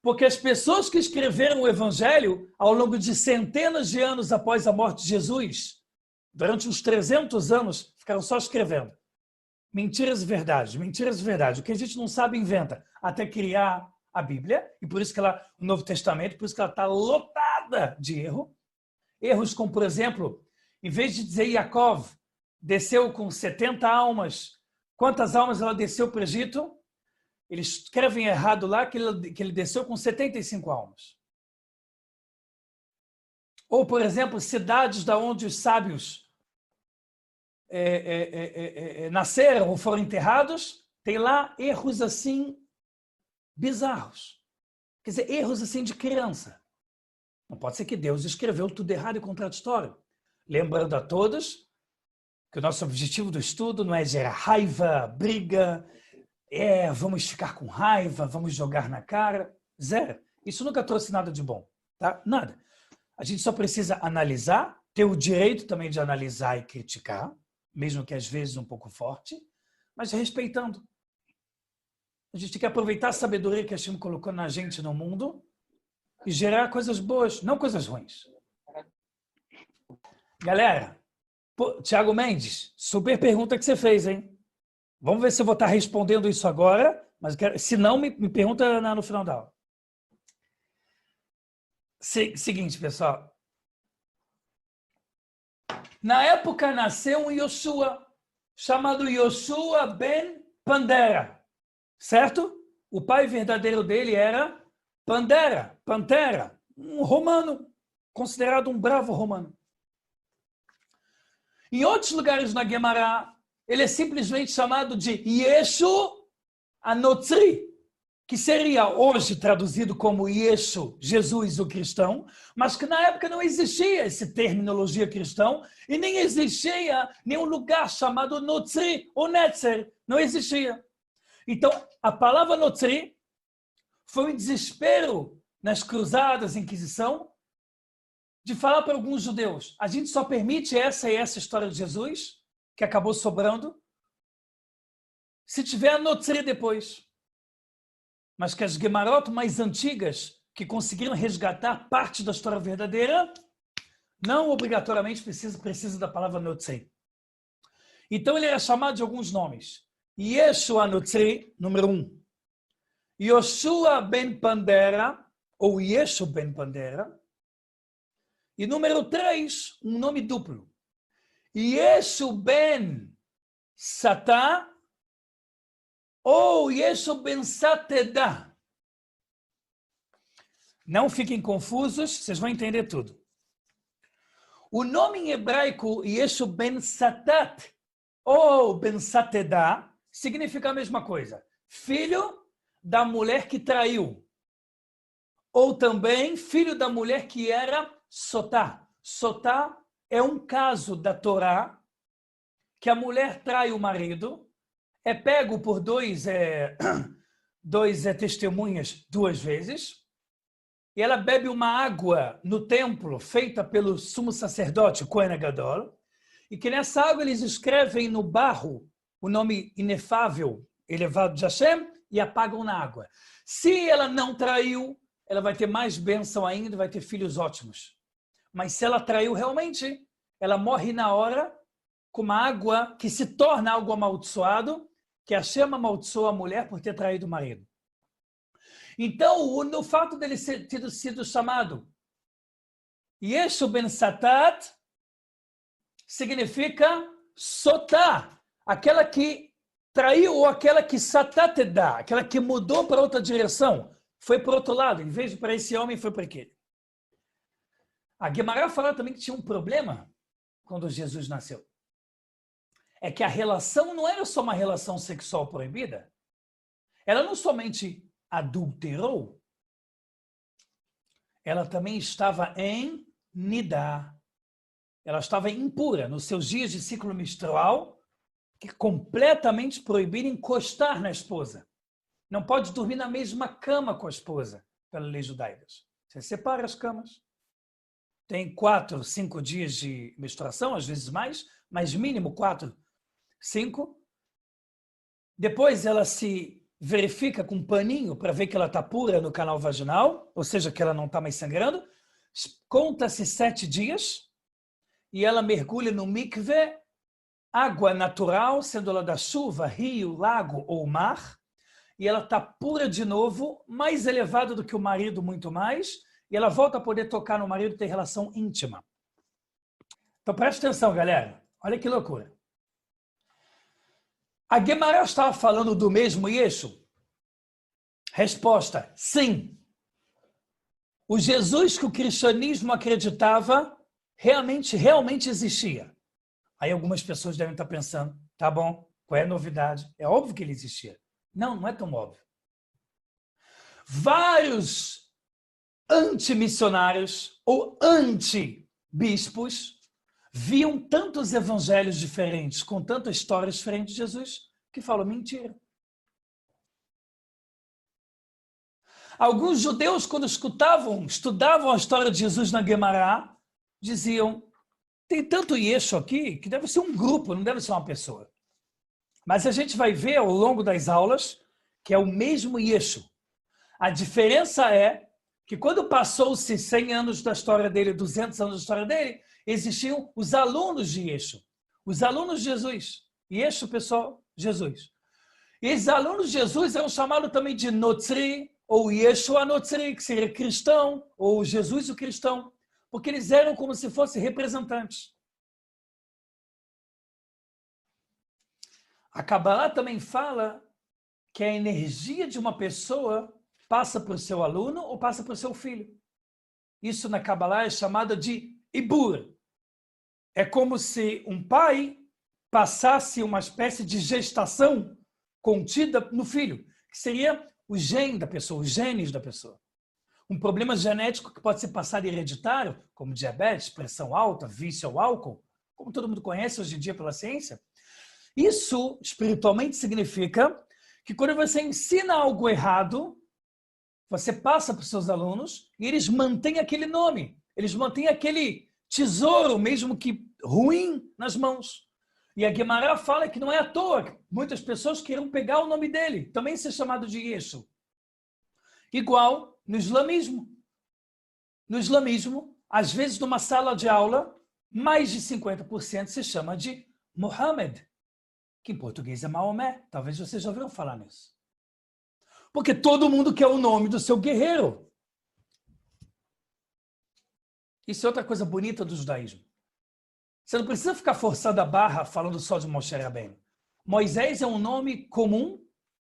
Porque as pessoas que escreveram o Evangelho ao longo de centenas de anos após a morte de Jesus, durante uns 300 anos, ficaram só escrevendo. Mentiras e verdades, mentiras e verdades. O que a gente não sabe, inventa. Até criar a Bíblia, e por isso que ela, o Novo Testamento, por isso que ela está lotada de erro. Erros como, por exemplo, em vez de dizer Yaakov desceu com 70 almas, quantas almas ela desceu para o Egito? Eles escrevem errado lá que ele desceu com 75 almas. Ou, por exemplo, cidades da onde os sábios nasceram ou foram enterrados, tem lá erros assim bizarros. Quer dizer, erros assim de criança. Não pode ser que Deus escreveu tudo errado e contraditório. Lembrando a todos que o nosso objetivo do estudo não é gerar raiva, briga, vamos ficar com raiva, vamos jogar na cara. Zero. Isso nunca trouxe nada de bom. Tá? Nada. A gente só precisa analisar, ter o direito também de analisar e criticar, mesmo que às vezes um pouco forte, mas respeitando. A gente tem que aproveitar a sabedoria que a Hashem colocou na gente no mundo e gerar coisas boas, não coisas ruins. Galera, Thiago Mendes, super pergunta que você fez, hein? Vamos ver se eu vou estar respondendo isso agora, mas se não, me pergunta no final da aula. Seguinte, pessoal. Na época nasceu um Yoshua, chamado Yoshua ben Pandera, certo? O pai verdadeiro dele era Pantera, um romano, considerado um bravo romano. Em outros lugares na Guemará, ele é simplesmente chamado de Yeshu Anotzri, que seria hoje traduzido como Yeshu, Jesus o cristão, mas que na época não existia essa terminologia cristão e nem existia nenhum lugar chamado Notzri ou Netzer, não existia. Então, a palavra Notzri foi um desespero nas cruzadas, Inquisição, de falar para alguns judeus, a gente só permite essa e essa história de Jesus, que acabou sobrando, se tiver a Notzri depois. Mas que as Gemarot mais antigas, que conseguiram resgatar parte da história verdadeira, não obrigatoriamente precisa da palavra Notzri. Então ele era chamado de alguns nomes. Yeshua Notzri, número 1. Yoshua ben Pandera, ou Yeshu ben Pandera. E número 3, um nome duplo. Yeshu ben Satá, ou Yeshu ben Satedá. Não fiquem confusos, vocês vão entender tudo. O nome em hebraico, Yeshu ben Satat, ou ben Satedah, significa a mesma coisa. Filho da mulher que traiu. Ou também filho da mulher que era Sotá. Sotá é um caso da Torá que a mulher trai o marido, é pego por dois testemunhas 2 vezes, e ela bebe uma água no templo feita pelo sumo sacerdote, Kohen Gadol, e que nessa água eles escrevem no barro o nome inefável, elevado de Hashem, e apagam na água. Se ela não traiu, ela vai ter mais bênção ainda, vai ter filhos ótimos. Mas se ela traiu realmente, ela morre na hora com uma água que se torna algo amaldiçoado, que Hashem amaldiçoa a mulher por ter traído o marido. Então, no fato dele ter sido chamado Yeshu ben Satat, significa Sotá, aquela que traiu ou aquela que Satatedá, aquela que mudou para outra direção, foi para o outro lado, em vez de para esse homem, foi para aquele. A Guemará fala também que tinha um problema quando Jesus nasceu. É que a relação não era só uma relação sexual proibida. Ela não somente adulterou, ela também estava em nidá. Ela estava impura nos seus dias de ciclo menstrual, que é completamente proibido encostar na esposa. Não pode dormir na mesma cama com a esposa, pela lei judaica. Você separa as camas. Tem 4, 5 dias de menstruação, às vezes mais, mas mínimo 4, 5. Depois ela se verifica com um paninho para ver que ela está pura no canal vaginal, ou seja, que ela não está mais sangrando. Conta-se 7 dias e ela mergulha no mikve, água natural, sendo ela da chuva, rio, lago ou mar, e ela está pura de novo, mais elevada do que o marido, muito mais, e ela volta a poder tocar no marido e ter relação íntima. Então preste atenção, galera. Olha que loucura. A Guemará estava falando do mesmo Yeshu? Resposta, sim. O Jesus que o cristianismo acreditava realmente existia. Aí algumas pessoas devem estar pensando, tá bom, qual é a novidade? É óbvio que ele existia. Não, não é tão óbvio. Vários antimissionários ou anti-bispos viam tantos evangelhos diferentes, com tantas histórias diferentes de Jesus, que falam mentira. Alguns judeus, quando estudavam a história de Jesus na Guemará, diziam, tem tanto Yeshu aqui que deve ser um grupo, não deve ser uma pessoa. Mas a gente vai ver ao longo das aulas que é o mesmo Yeshu. A diferença é que quando passou-se 100 anos da história dele, 200 anos da história dele, existiam os alunos de Yeshu, os alunos de Jesus. Yeshu, pessoal, Jesus. E esses alunos de Jesus eram chamados também de Notzri, ou Yeshua Notzri, que seria cristão, ou Jesus o cristão, porque eles eram como se fossem representantes. A Kabbalah também fala que a energia de uma pessoa passa para o seu aluno ou passa para o seu filho. Isso na Kabbalah é chamado de Ibur. É como se um pai passasse uma espécie de gestação contida no filho, que seria o gene da pessoa, os genes da pessoa. Um problema genético que pode ser passado hereditário, como diabetes, pressão alta, vício ao álcool, como todo mundo conhece hoje em dia pela ciência. Isso, espiritualmente, significa que quando você ensina algo errado, você passa para os seus alunos e eles mantêm aquele nome, eles mantêm aquele tesouro, mesmo que ruim, nas mãos. E a Guemará fala que não é à toa que muitas pessoas queiram pegar o nome dele, também ser chamado de Yeshu. Igual no islamismo. No islamismo, às vezes numa sala de aula, mais de 50% se chama de Muhammad, que em português é Maomé. Talvez vocês já ouviram falar nisso. Porque todo mundo quer o nome do seu guerreiro. Isso é outra coisa bonita do judaísmo. Você não precisa ficar forçando a barra falando só de Moshe Rabbeinu. Moisés é um nome comum,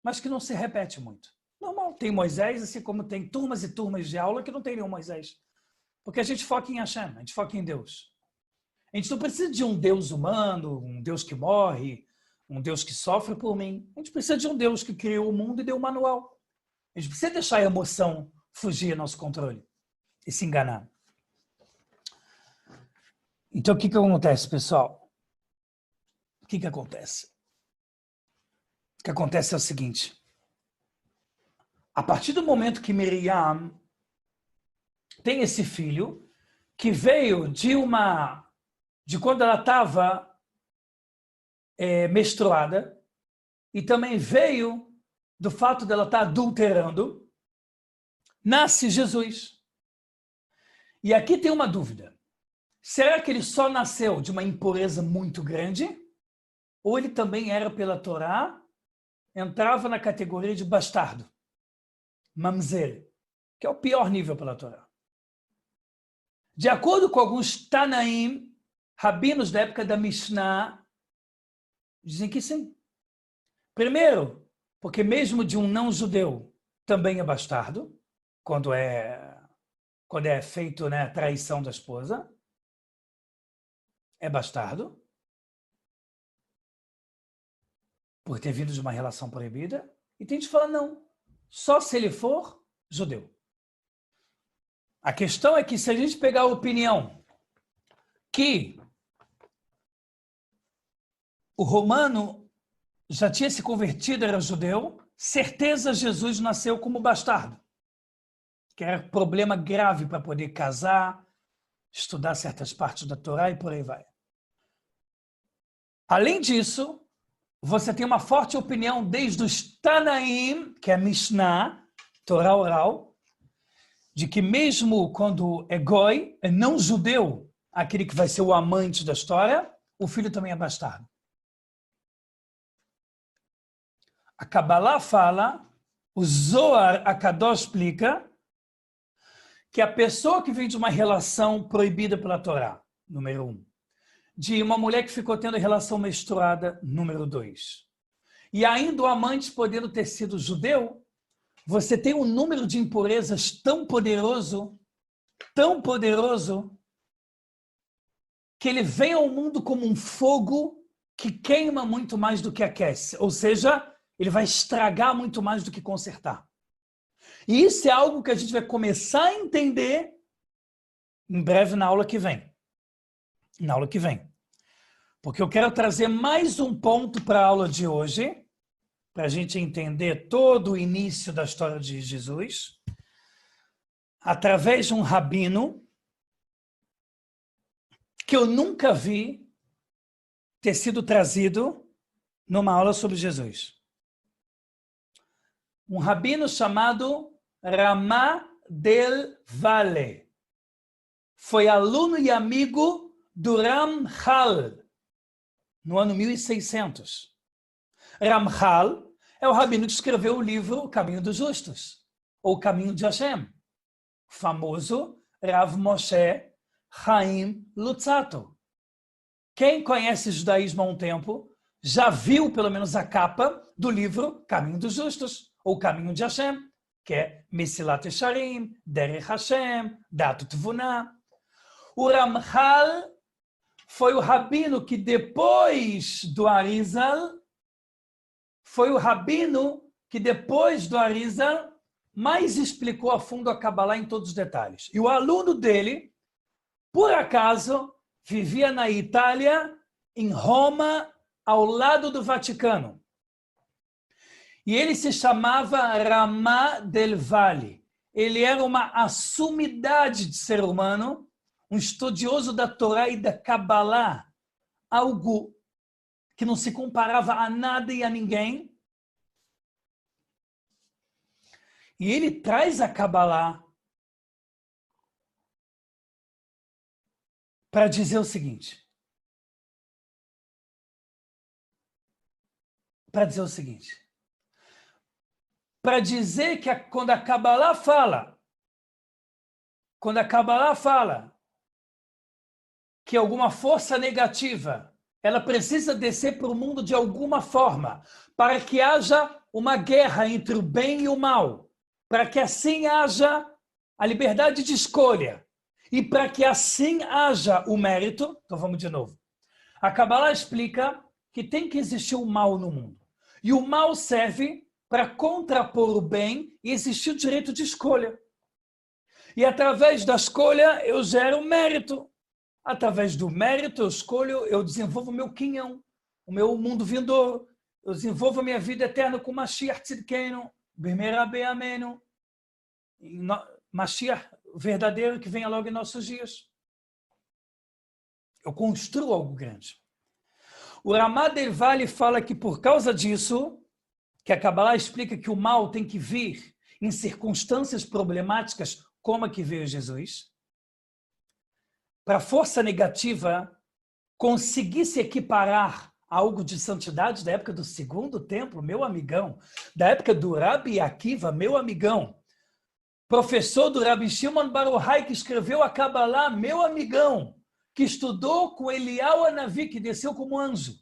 mas que não se repete muito. Normal. Não, tem Moisés, assim como tem turmas e turmas de aula que não tem nenhum Moisés. Porque a gente foca em Hashem, a gente foca em Deus. A gente não precisa de um Deus humano, um Deus que morre, um Deus que sofre por mim. A gente precisa de um Deus que criou o mundo e deu o manual. A gente precisa deixar a emoção fugir do nosso controle e se enganar. Então, o que acontece, pessoal? O que acontece? O que acontece é o seguinte. A partir do momento que Miriam tem esse filho, que veio de quando ela estava menstruada, e também veio do fato dela estar adulterando, nasce Jesus. E aqui tem uma dúvida. Será que ele só nasceu de uma impureza muito grande? Ou ele também era pela Torá, entrava na categoria de bastardo, mamzer, que é o pior nível pela Torá? De acordo com alguns Tanaim, rabinos da época da Mishnah, dizem que sim. Primeiro, porque mesmo de um não-judeu também é bastardo, quando é feito, né, a traição da esposa, é bastardo, por ter vindo de uma relação proibida. E tem gente que fala, não, só se ele for judeu. A questão é que se a gente pegar a opinião que o romano já tinha se convertido, era judeu, certeza Jesus nasceu como bastardo, que era problema grave para poder casar, estudar certas partes da Torá e por aí vai. Além disso, você tem uma forte opinião desde os Tanaim, que é a Mishnah, Torá oral, de que mesmo quando é goi, é não judeu, aquele que vai ser o amante da história, o filho também é bastardo. A Kabbalah fala, o Zohar Akadosh explica, que a pessoa que vem de uma relação proibida pela Torá, número 1, de uma mulher que ficou tendo relação menstruada, número 2, e ainda o amante podendo ter sido judeu, você tem um número de impurezas tão poderoso, que ele vem ao mundo como um fogo que queima muito mais do que aquece. Ou seja, ele vai estragar muito mais do que consertar. E isso é algo que a gente vai começar a entender em breve na aula que vem. Na aula que vem. Porque eu quero trazer mais um ponto para a aula de hoje, para a gente entender todo o início da história de Jesus, através de um rabino que eu nunca vi ter sido trazido numa aula sobre Jesus. Um rabino chamado Ramá del Valle. Foi aluno e amigo do Ramchal, no ano 1600. Ramchal é o rabino que escreveu o livro O Caminho dos Justos, ou O Caminho de Hashem. O famoso Rav Moshe Chaim Luzzatto. Quem conhece judaísmo há um tempo já viu pelo menos a capa do livro Caminho dos Justos, ou Caminho de Hashem, que é Mesilat Yesharim, Derech Hashem, Datu Tvunah. O Ramchal foi o rabino que depois do Arizal, mais explicou a fundo a Kabbalah em todos os detalhes. E o aluno dele, por acaso, vivia na Itália, em Roma, ao lado do Vaticano. E ele se chamava Ramá del Valle. Ele era uma sumidade de ser humano, um estudioso da Torá e da Kabbalah, algo que não se comparava a nada e a ninguém. E ele traz a Kabbalah para dizer o seguinte. Para dizer que quando a Kabbalah fala que alguma força negativa ela precisa descer para o mundo de alguma forma, para que haja uma guerra entre o bem e o mal, para que assim haja a liberdade de escolha e para que assim haja o mérito. Então vamos de novo. A Kabbalah explica que tem que existir o mal no mundo. E o mal serve para contrapor o bem e existir o direito de escolha. E através da escolha eu gero mérito. Através do mérito eu escolho, eu desenvolvo o meu quinhão, o meu mundo vindouro. Eu desenvolvo a minha vida eterna com Mashiach Tzidkenu, Bimera Be'amenu. Mashiach verdadeiro que venha logo em nossos dias. Eu construo algo grande. O Ramá Del Valle fala que por causa disso, que a Kabbalah explica que o mal tem que vir em circunstâncias problemáticas, como a que veio Jesus, para a força negativa conseguir se equiparar a algo de santidade da época do segundo templo, meu amigão, da época do Rabi Akiva, meu amigão, professor do Rabi Shimon Bar Yochai, que escreveu a Kabbalah, meu amigão, que estudou com Eliyahu Hanavi, que desceu como anjo.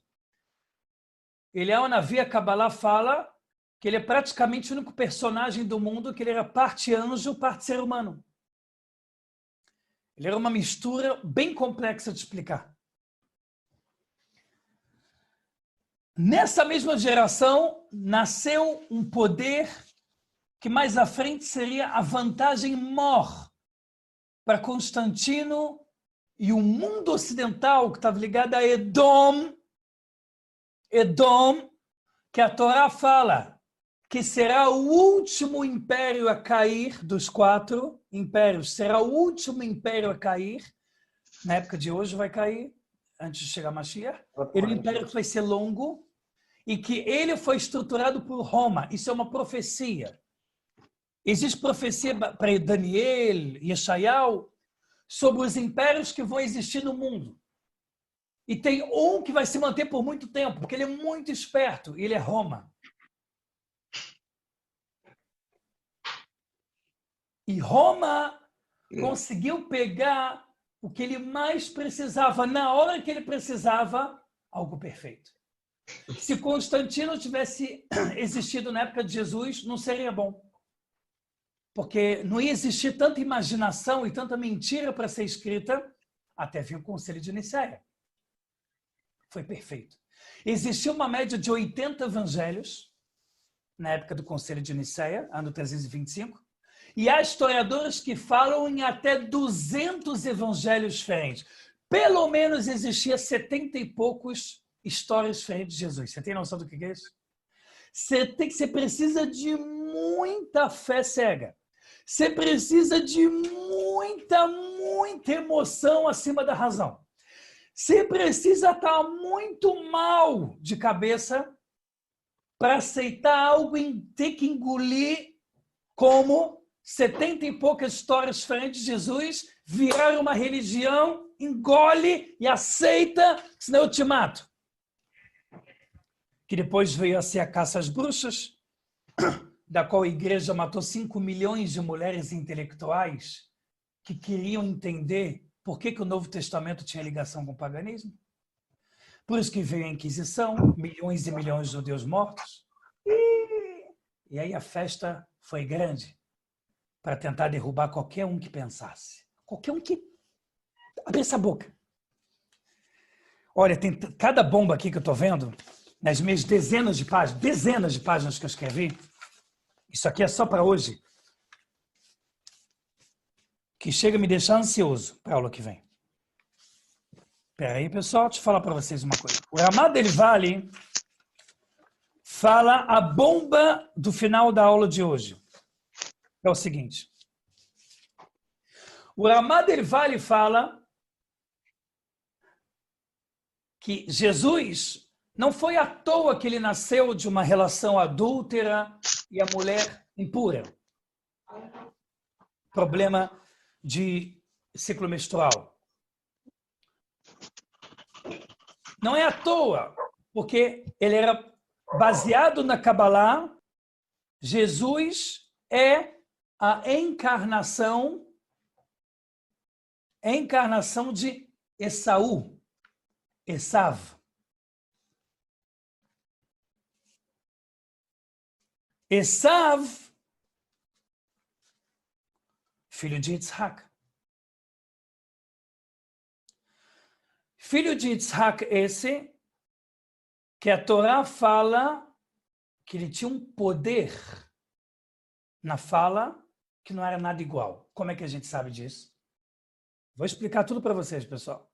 Eliyahu Hanavi, a Kabbalah fala que ele é praticamente o único personagem do mundo que ele era parte anjo, parte ser humano. Ele era uma mistura bem complexa de explicar. Nessa mesma geração, nasceu um poder que mais à frente seria a vantagem mor para Constantino e o mundo ocidental que estava ligado a Edom, que a Torá fala que será o último império a cair dos 4 impérios, será o último império a cair, na época de hoje vai cair, antes de chegar a Mashiach, ele é um império que vai ser longo e que ele foi estruturado por Roma. Isso é uma profecia. Existe profecia para Daniel e Yeshayahu sobre os impérios que vão existir no mundo. E tem um que vai se manter por muito tempo, porque ele é muito esperto, e ele é Roma. E Roma conseguiu pegar o que ele mais precisava, na hora que ele precisava, algo perfeito. Se Constantino tivesse existido na época de Jesus, não seria bom. Porque não ia existir tanta imaginação e tanta mentira para ser escrita, até vir o Concílio de Nicéia. Foi perfeito. Existia uma média de 80 evangelhos na época do Concílio de Nicéia, ano 325, e há historiadores que falam em até 200 evangelhos diferentes. Pelo menos existia 70 e poucos histórias diferentes de Jesus. Você tem noção do que é isso? Você precisa de muita fé cega. Você precisa de muita emoção acima da razão. Você precisa estar muito mal de cabeça para aceitar algo e ter que engolir como 70 e poucas histórias diferentes de Jesus, virar uma religião, engole e aceita, senão eu te mato. Que depois veio a ser a caça às bruxas, da qual a igreja matou 5 milhões de mulheres intelectuais que queriam entender por que o Novo Testamento tinha ligação com o paganismo. Por isso que veio a Inquisição, milhões e milhões de judeus mortos. E aí a festa foi grande para tentar derrubar qualquer um que pensasse. Qualquer um que abrisse a boca. Olha, tem cada bomba aqui que eu estou vendo, nas minhas dezenas de páginas que eu escrevi. Isso aqui é só para hoje. Que chega a me deixar ansioso para a aula que vem. Espera aí, pessoal, deixa eu falar para vocês uma coisa. O Ramá Del Valle fala a bomba do final da aula de hoje. É o seguinte. O Ramá Del Valle fala que Jesus não foi à toa que ele nasceu de uma relação adúltera e a mulher impura. Problema de ciclo menstrual. Não é à toa, porque ele era baseado na Kabbalah. Jesus é a encarnação de Esaú, Esav. Esav filho de Yitzhak. Filho de Yitzhak esse, que a Torá fala que ele tinha um poder na fala que não era nada igual. Como é que a gente sabe disso? Vou explicar tudo para vocês, pessoal.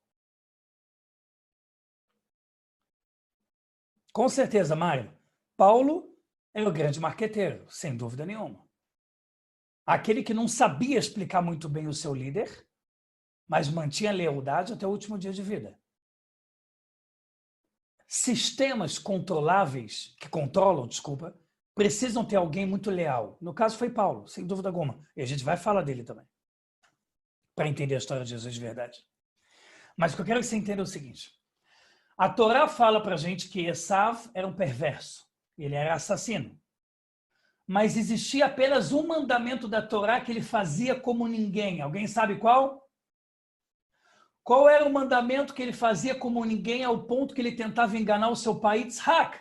Com certeza, Mário, Paulo era o grande marqueteiro, sem dúvida nenhuma. Aquele que não sabia explicar muito bem o seu líder, mas mantinha lealdade até o último dia de vida. Sistemas controláveis, que controlam, desculpa, precisam ter alguém muito leal. No caso foi Paulo, sem dúvida alguma. E a gente vai falar dele também, para entender a história de Jesus de verdade. Mas o que eu quero que você entenda é o seguinte. A Torá fala para a gente que Esav era um perverso. Ele era assassino. Mas existia apenas um mandamento da Torá que ele fazia como ninguém. Alguém sabe qual? Qual era o mandamento que ele fazia como ninguém ao ponto que ele tentava enganar o seu pai, Yitzhak?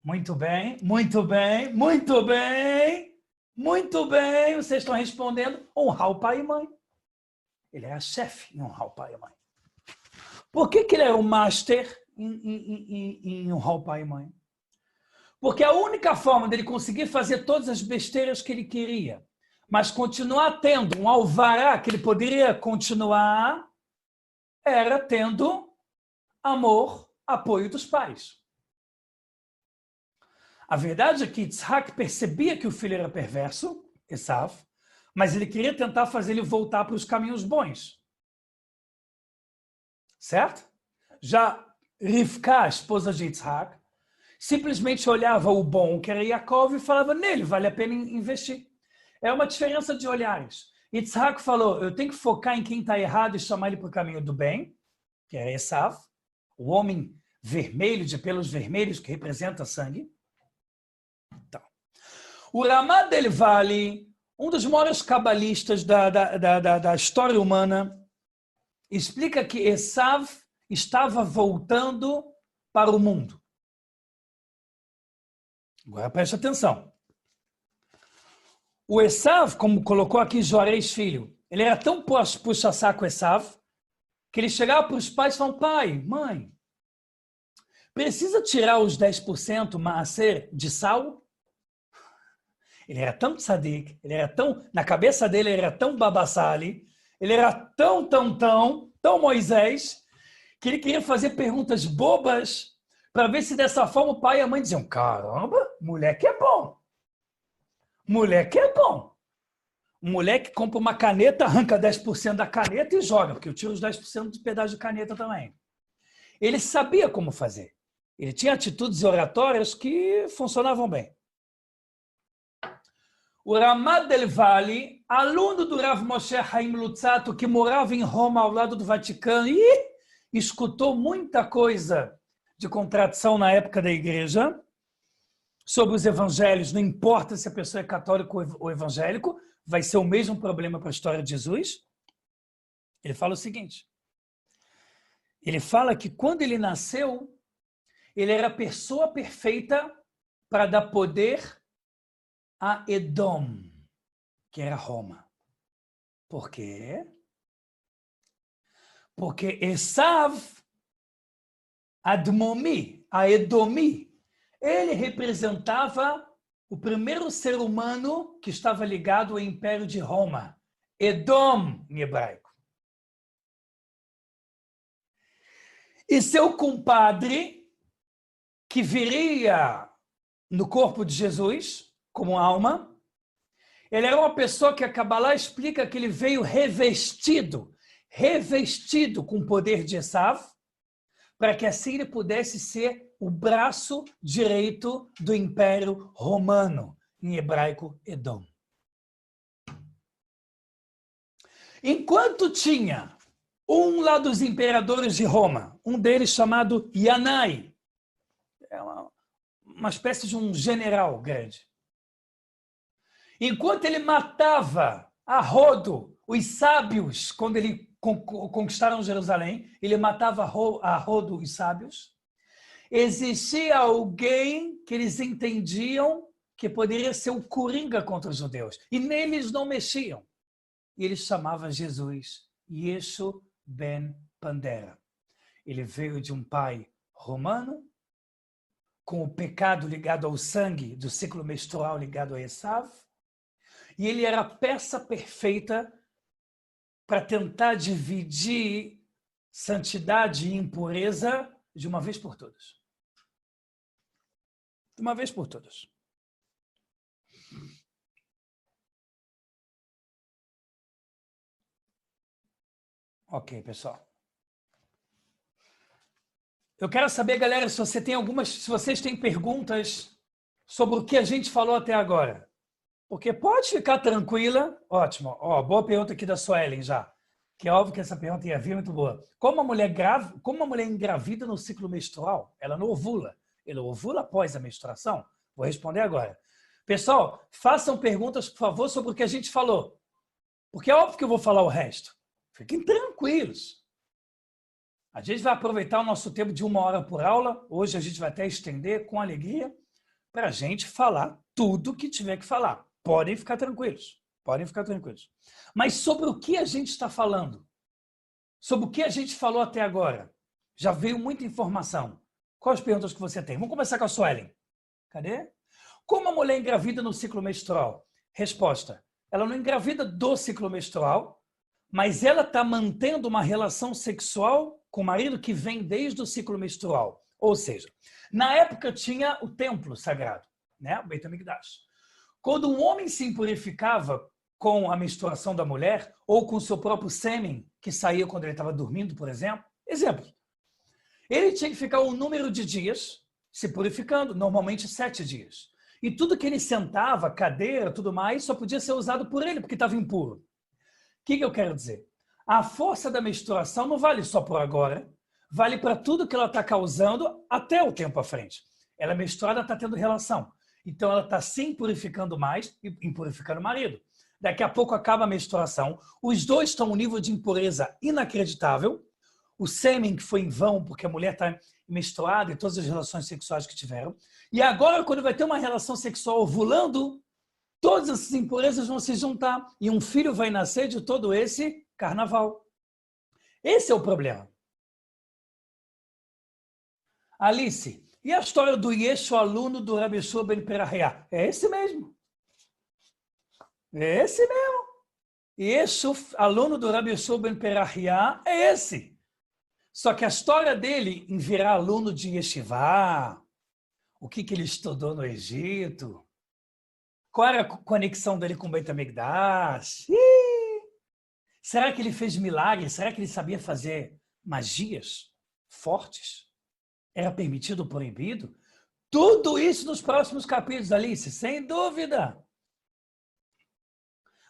Muito bem, muito bem, muito bem, muito bem. Vocês estão respondendo, honrar o pai e mãe. Ele era chefe em honrar o pai e mãe. Por que ele era o master em honrar o pai e mãe? Porque a única forma dele conseguir fazer todas as besteiras que ele queria, mas continuar tendo um alvará que ele poderia continuar, era tendo amor, apoio dos pais. A verdade é que Yitzhak percebia que o filho era perverso, Esav, mas ele queria tentar fazer ele voltar para os caminhos bons. Certo? Já Rivka, a esposa de Yitzhak, simplesmente olhava o bom que era Yaakov e falava, nele vale a pena investir. É uma diferença de olhares. Yitzhak falou, eu tenho que focar em quem está errado e chamar ele para o caminho do bem, que era Esav, o homem vermelho, de pelos vermelhos, que representa sangue. Então, o Ramá del Vale, um dos maiores cabalistas da história humana, explica que Esav estava voltando para o mundo. Agora preste atenção. O Esav, como colocou aqui Juarez filho, ele era tão puxa-saco Esav, que ele chegava para os pais e falava, pai, mãe, precisa tirar os 10% maaser de sal? Ele era tão tzadik, ele era tão, na cabeça dele ele era tão babassali, ele era tão Moisés, que ele queria fazer perguntas bobas para ver se dessa forma o pai e a mãe diziam, caramba, moleque é bom. Moleque é bom. Um moleque compra uma caneta, arranca 10% da caneta e joga, porque eu tiro os 10% de pedaço de caneta também. Ele sabia como fazer. Ele tinha atitudes oratórias que funcionavam bem. O Ramá del Vale, aluno do Rav Moshe Haim Luzzatto, que morava em Roma, ao lado do Vaticano, e escutou muita coisa de contradição na época da igreja, sobre os evangelhos, não importa se a pessoa é católico ou evangélico, vai ser o mesmo problema para a história de Jesus. Ele fala o seguinte, ele fala que quando ele nasceu, ele era a pessoa perfeita para dar poder a Edom, que era Roma. Por quê? Porque Esav, Admomi, a Edomi, ele representava o primeiro ser humano que estava ligado ao Império de Roma, Edom, em hebraico. E seu compadre, que viria no corpo de Jesus, como alma, ele era uma pessoa que a Kabbalah explica que ele veio revestido com o poder de Esav, para que assim ele pudesse ser o braço direito do Império Romano, em hebraico, Edom. Enquanto tinha um lá dos imperadores de Roma, um deles chamado Yanai, é uma espécie de um general grande. Enquanto ele matava a rodo os sábios, quando ele conquistaram Jerusalém, ele matava a rodo os sábios, existia alguém que eles entendiam que poderia ser o coringa contra os judeus. E neles não mexiam. e ele chamava Jesus Yeshu ben Pandera. Ele veio de um pai romano, com o pecado ligado ao sangue, do ciclo menstrual ligado a Esav, e ele era a peça perfeita para tentar dividir santidade e impureza de uma vez por todas. De uma vez por todas. Ok, pessoal. Eu quero saber, galera, se vocês têm perguntas sobre o que a gente falou até agora. Porque pode ficar tranquila. Ótimo. Ó, boa pergunta aqui da Suelen já. Que é óbvio que essa pergunta ia vir muito boa. Como a mulher engravida no ciclo menstrual, ela não ovula. Ela ovula após a menstruação? Vou responder agora. Pessoal, façam perguntas, por favor, sobre o que a gente falou. Porque é óbvio que eu vou falar o resto. Fiquem tranquilos. A gente vai aproveitar o nosso tempo de 1 hora por aula. Hoje a gente vai até estender com alegria para a gente falar tudo que tiver que falar. Podem ficar tranquilos. Podem ficar tranquilos. Mas sobre o que a gente está falando? Sobre o que a gente falou até agora? Já veio muita informação. Quais perguntas que você tem? Vamos começar com a Suelen. Cadê? Como a mulher engravida no ciclo menstrual? Resposta. Ela não engravida do ciclo menstrual, mas ela está mantendo uma relação sexual com o marido que vem desde o ciclo menstrual. Ou seja, na época tinha o templo sagrado, né? O Beit HaMikdash. Quando um homem se impurificava com a menstruação da mulher ou com o seu próprio sêmen, que saía quando ele estava dormindo, por exemplo, ele tinha que ficar um número de dias se purificando, normalmente 7 dias. E tudo que ele sentava, cadeira, tudo mais, só podia ser usado por ele, porque estava impuro. O que eu quero dizer? A força da menstruação não vale só por agora, vale para tudo que ela está causando até o tempo à frente. Ela menstruada está tendo relação. Então ela está se impurificando mais e impurificando o marido. Daqui a pouco acaba a menstruação, os dois estão em um nível de impureza inacreditável, o sêmen que foi em vão, porque a mulher está menstruada e todas as relações sexuais que tiveram. E agora, quando vai ter uma relação sexual ovulando, todas essas impurezas vão se juntar e um filho vai nascer de todo esse carnaval. Esse é o problema. Alice, e a história do Yeshu, aluno do Rabi Yeshua ben Perahia? É esse mesmo. É esse mesmo. Yeshu, aluno do Rabi Yeshua ben Perahia, é esse. Só que a história dele em virar aluno de Yeshivá, o que ele estudou no Egito, qual era a conexão dele com o Beit HaMikdash? Será que ele fez milagres? Será que ele sabia fazer magias fortes? Era permitido ou proibido? Tudo isso nos próximos capítulos, Alice, sem dúvida.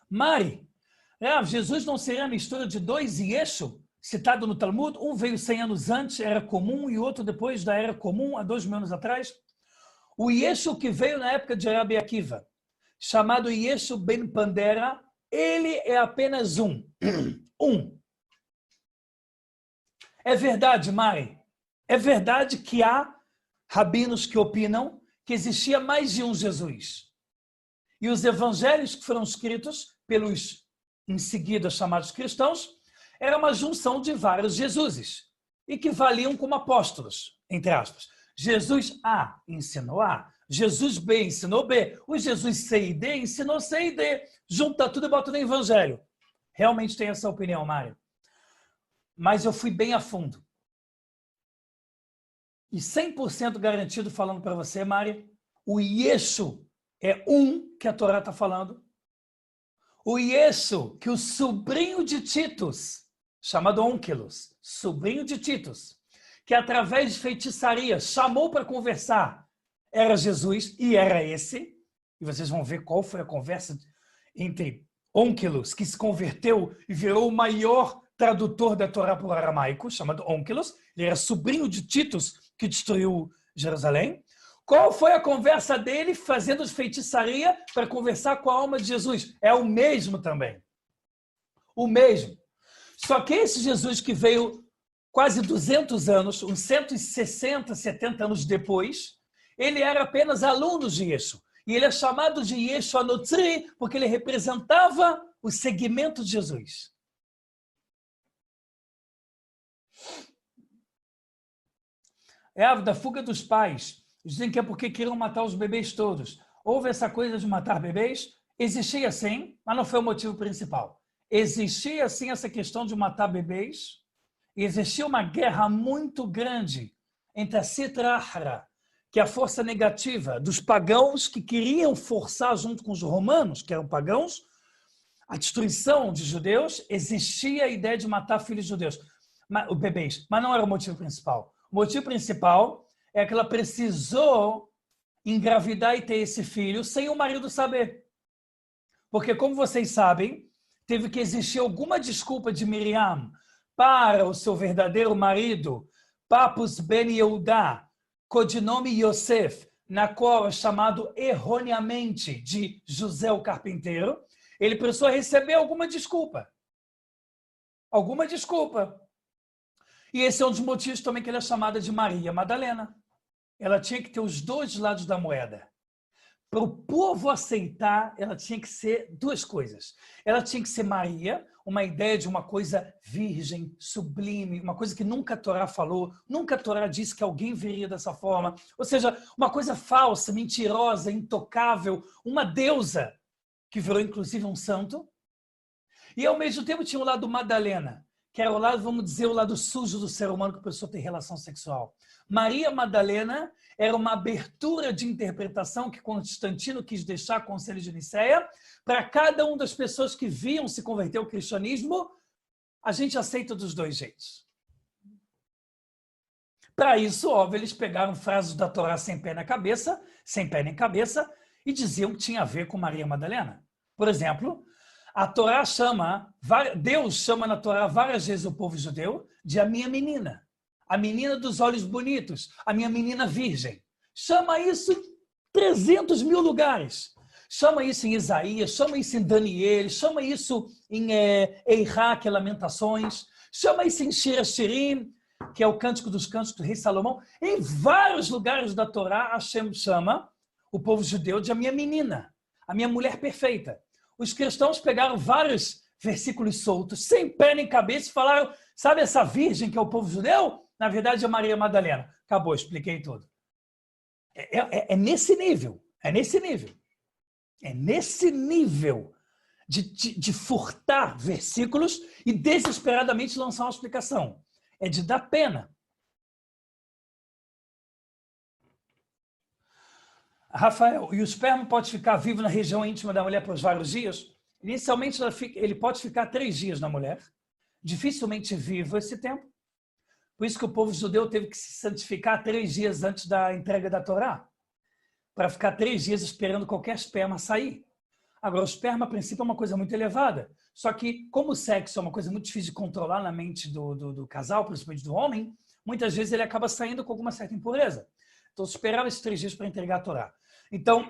Mari, Jesus não seria a mistura de 2 Yeshu, citado no Talmud? Um veio 100 anos antes, era comum, e outro depois da era comum, há 2.000 anos atrás. O Yeshu que veio na época de Rabi Akiva, chamado Yeshu ben Pandera, ele é apenas um. É verdade, Mari. É verdade que há rabinos que opinam que existia mais de um Jesus. E os evangelhos que foram escritos pelos, em seguida, chamados cristãos, era uma junção de vários Jesuses e que valiam como apóstolos, entre aspas. Jesus A ensinou A, Jesus B ensinou B, o Jesus C e D ensinou C e D. Junta tudo e bota no evangelho. Realmente tem essa opinião, Mário. Mas eu fui bem a fundo. E 100% garantido falando para você, Mário, o Yeshu é um que a Torá está falando. O Yeshu, que o sobrinho de Titus, chamado Onkelos, sobrinho de Titus, que através de feitiçaria chamou para conversar, era Jesus e era esse. E vocês vão ver qual foi a conversa entre Onkelos, que se converteu e virou o maior tradutor da Torá para o aramaico, chamado Onkelos. Ele era sobrinho de Titus, que destruiu Jerusalém. Qual foi a conversa dele fazendo feitiçaria para conversar com a alma de Jesus? É o mesmo também. O mesmo. Só que esse Jesus que veio quase 200 anos, uns 160, 70 anos depois, ele era apenas aluno de Yeshu. E ele é chamado de Yeshu Anotzri porque ele representava o seguimento de Jesus. Da fuga dos pais. Dizem que é porque queriam matar os bebês todos. Houve essa coisa de matar bebês? Existia sim, mas não foi o motivo principal. Existia sim essa questão de matar bebês. E existia uma guerra muito grande entre a Sitra Ahra, que é a força negativa dos pagãos que queriam forçar junto com os romanos, que eram pagãos, a destruição de judeus. Existia a ideia de matar filhos judeus, bebês, mas não era o motivo principal. O motivo principal é que ela precisou engravidar e ter esse filho sem o marido saber. Porque, como vocês sabem, teve que existir alguma desculpa de Miriam para o seu verdadeiro marido, Papus Ben Yehudá, codinome Yosef, na qual é chamado erroneamente de José o Carpinteiro. Ele precisou receber alguma desculpa. Alguma desculpa. E esse é um dos motivos também que ela é chamada de Maria Madalena. Ela tinha que ter os dois lados da moeda. Para o povo aceitar, ela tinha que ser duas coisas. Ela tinha que ser Maria, uma ideia de uma coisa virgem, sublime, uma coisa que nunca a Torá falou, nunca a Torá disse que alguém viria dessa forma. Ou seja, uma coisa falsa, mentirosa, intocável, uma deusa, que virou inclusive um santo. E ao mesmo tempo tinha o lado Madalena, que era o lado, vamos dizer, o lado sujo do ser humano que a pessoa tem relação sexual. Maria Madalena era uma abertura de interpretação que Constantino quis deixar com o Conselho de Nicéia. Para cada uma das pessoas que viam se converter ao cristianismo, a gente aceita dos dois jeitos. Para isso, óbvio, eles pegaram frases da Torá sem pé nem cabeça, e diziam que tinha a ver com Maria Madalena. Por exemplo, a Torá Deus chama na Torá várias vezes o povo judeu de a minha menina. A menina dos olhos bonitos, a minha menina virgem. Chama isso em 300 mil lugares. Chama isso em Isaías, chama isso em Daniel, chama isso em Eirá, que é Lamentações, chama isso em Shir Hashirim, que é o Cântico dos Cânticos do rei Salomão. Em vários lugares da Torá, Hashem chama o povo judeu de a minha menina, a minha mulher perfeita. Os cristãos pegaram vários versículos soltos, sem pé nem cabeça, e falaram, sabe essa virgem que é o povo judeu? Na verdade, é Maria Madalena. Acabou, expliquei tudo. É nesse nível. É nesse nível. É nesse nível de furtar versículos e desesperadamente lançar uma explicação. É de dar pena. Rafael, e o esperma pode ficar vivo na região íntima da mulher por vários dias? Inicialmente, ele pode ficar 3 dias na mulher. Dificilmente vivo esse tempo. Por isso que o povo judeu teve que se santificar 3 dias antes da entrega da Torá, para ficar 3 dias esperando qualquer esperma sair. Agora, o esperma, a princípio, é uma coisa muito elevada. Só que, como o sexo é uma coisa muito difícil de controlar na mente do casal, principalmente do homem, muitas vezes ele acaba saindo com alguma certa impureza. Então, eu esperava esses 3 dias para entregar a Torá. Então,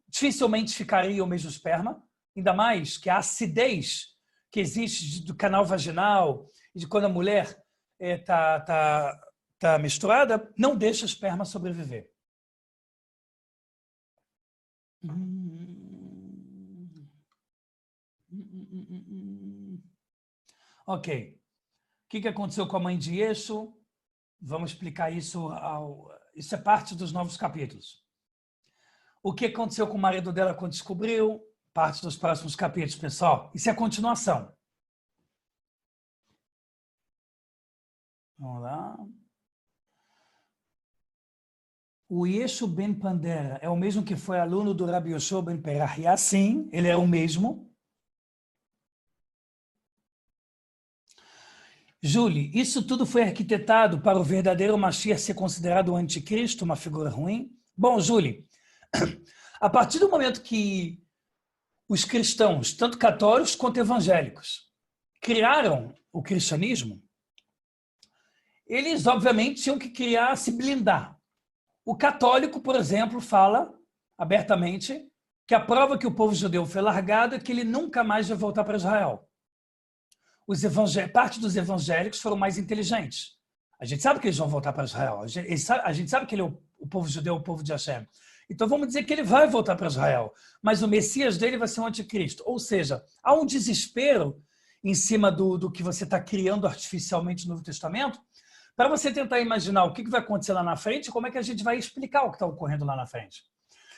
dificilmente ficaria o mesmo esperma, ainda mais que a acidez que existe do canal vaginal e de quando a mulher tá misturada, não deixa a esperma sobreviver. Ok. O que aconteceu com a mãe de Yeshu? Vamos explicar isso. Isso é parte dos novos capítulos. O que aconteceu com o marido dela quando descobriu? Parte dos próximos capítulos, pessoal. Isso é a continuação. Vamos lá. O Yeshu Ben Pandera é o mesmo que foi aluno do Rabbi Yoshua Ben Perahia? Sim, ele é o mesmo. Julie, isso tudo foi arquitetado para o verdadeiro Mashiach ser considerado o anticristo, uma figura ruim? Bom, Julie, a partir do momento que os cristãos, tanto católicos quanto evangélicos, criaram o cristianismo, eles, obviamente, tinham que se blindar. O católico, por exemplo, fala abertamente que a prova que o povo judeu foi largado é que ele nunca mais vai voltar para Israel. Parte dos evangélicos foram mais inteligentes. A gente sabe que eles vão voltar para Israel. A gente sabe que o povo judeu é o povo de Hashem. Então vamos dizer que ele vai voltar para Israel, mas o Messias dele vai ser um anticristo. Ou seja, há um desespero em cima do que você está criando artificialmente no Novo Testamento, para você tentar imaginar o que vai acontecer lá na frente e como é que a gente vai explicar o que está ocorrendo lá na frente.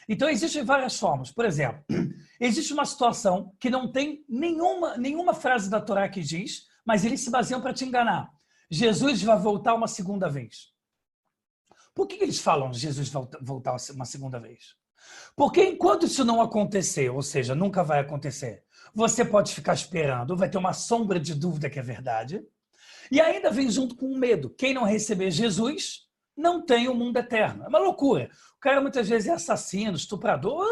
Então, existem várias formas. Por exemplo, existe uma situação que não tem nenhuma frase da Torá que diz, mas eles se baseiam para te enganar. Jesus vai voltar uma segunda vez. Por que eles falam que Jesus vai voltar uma segunda vez? Porque enquanto isso não acontecer, ou seja, nunca vai acontecer, você pode ficar esperando, vai ter uma sombra de dúvida que é verdade, e ainda vem junto com o medo. Quem não receber Jesus não tem o mundo eterno. É uma loucura. O cara muitas vezes é assassino, estuprador,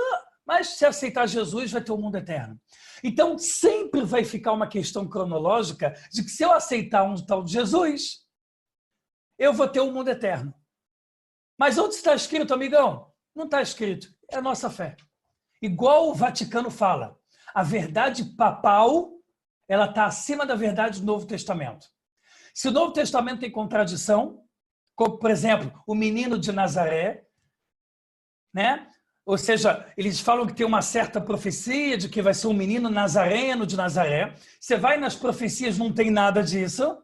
mas se aceitar Jesus vai ter o mundo eterno. Então sempre vai ficar uma questão cronológica de que se eu aceitar um tal de Jesus, eu vou ter o mundo eterno. Mas onde está escrito, amigão? Não está escrito. É a nossa fé. Igual o Vaticano fala, a verdade papal, ela está acima da verdade do Novo Testamento. Se o Novo Testamento tem contradição, como, por exemplo, o menino de Nazaré, né? Ou seja, eles falam que tem uma certa profecia de que vai ser um menino nazareno de Nazaré. Você vai nas profecias, não tem nada disso. O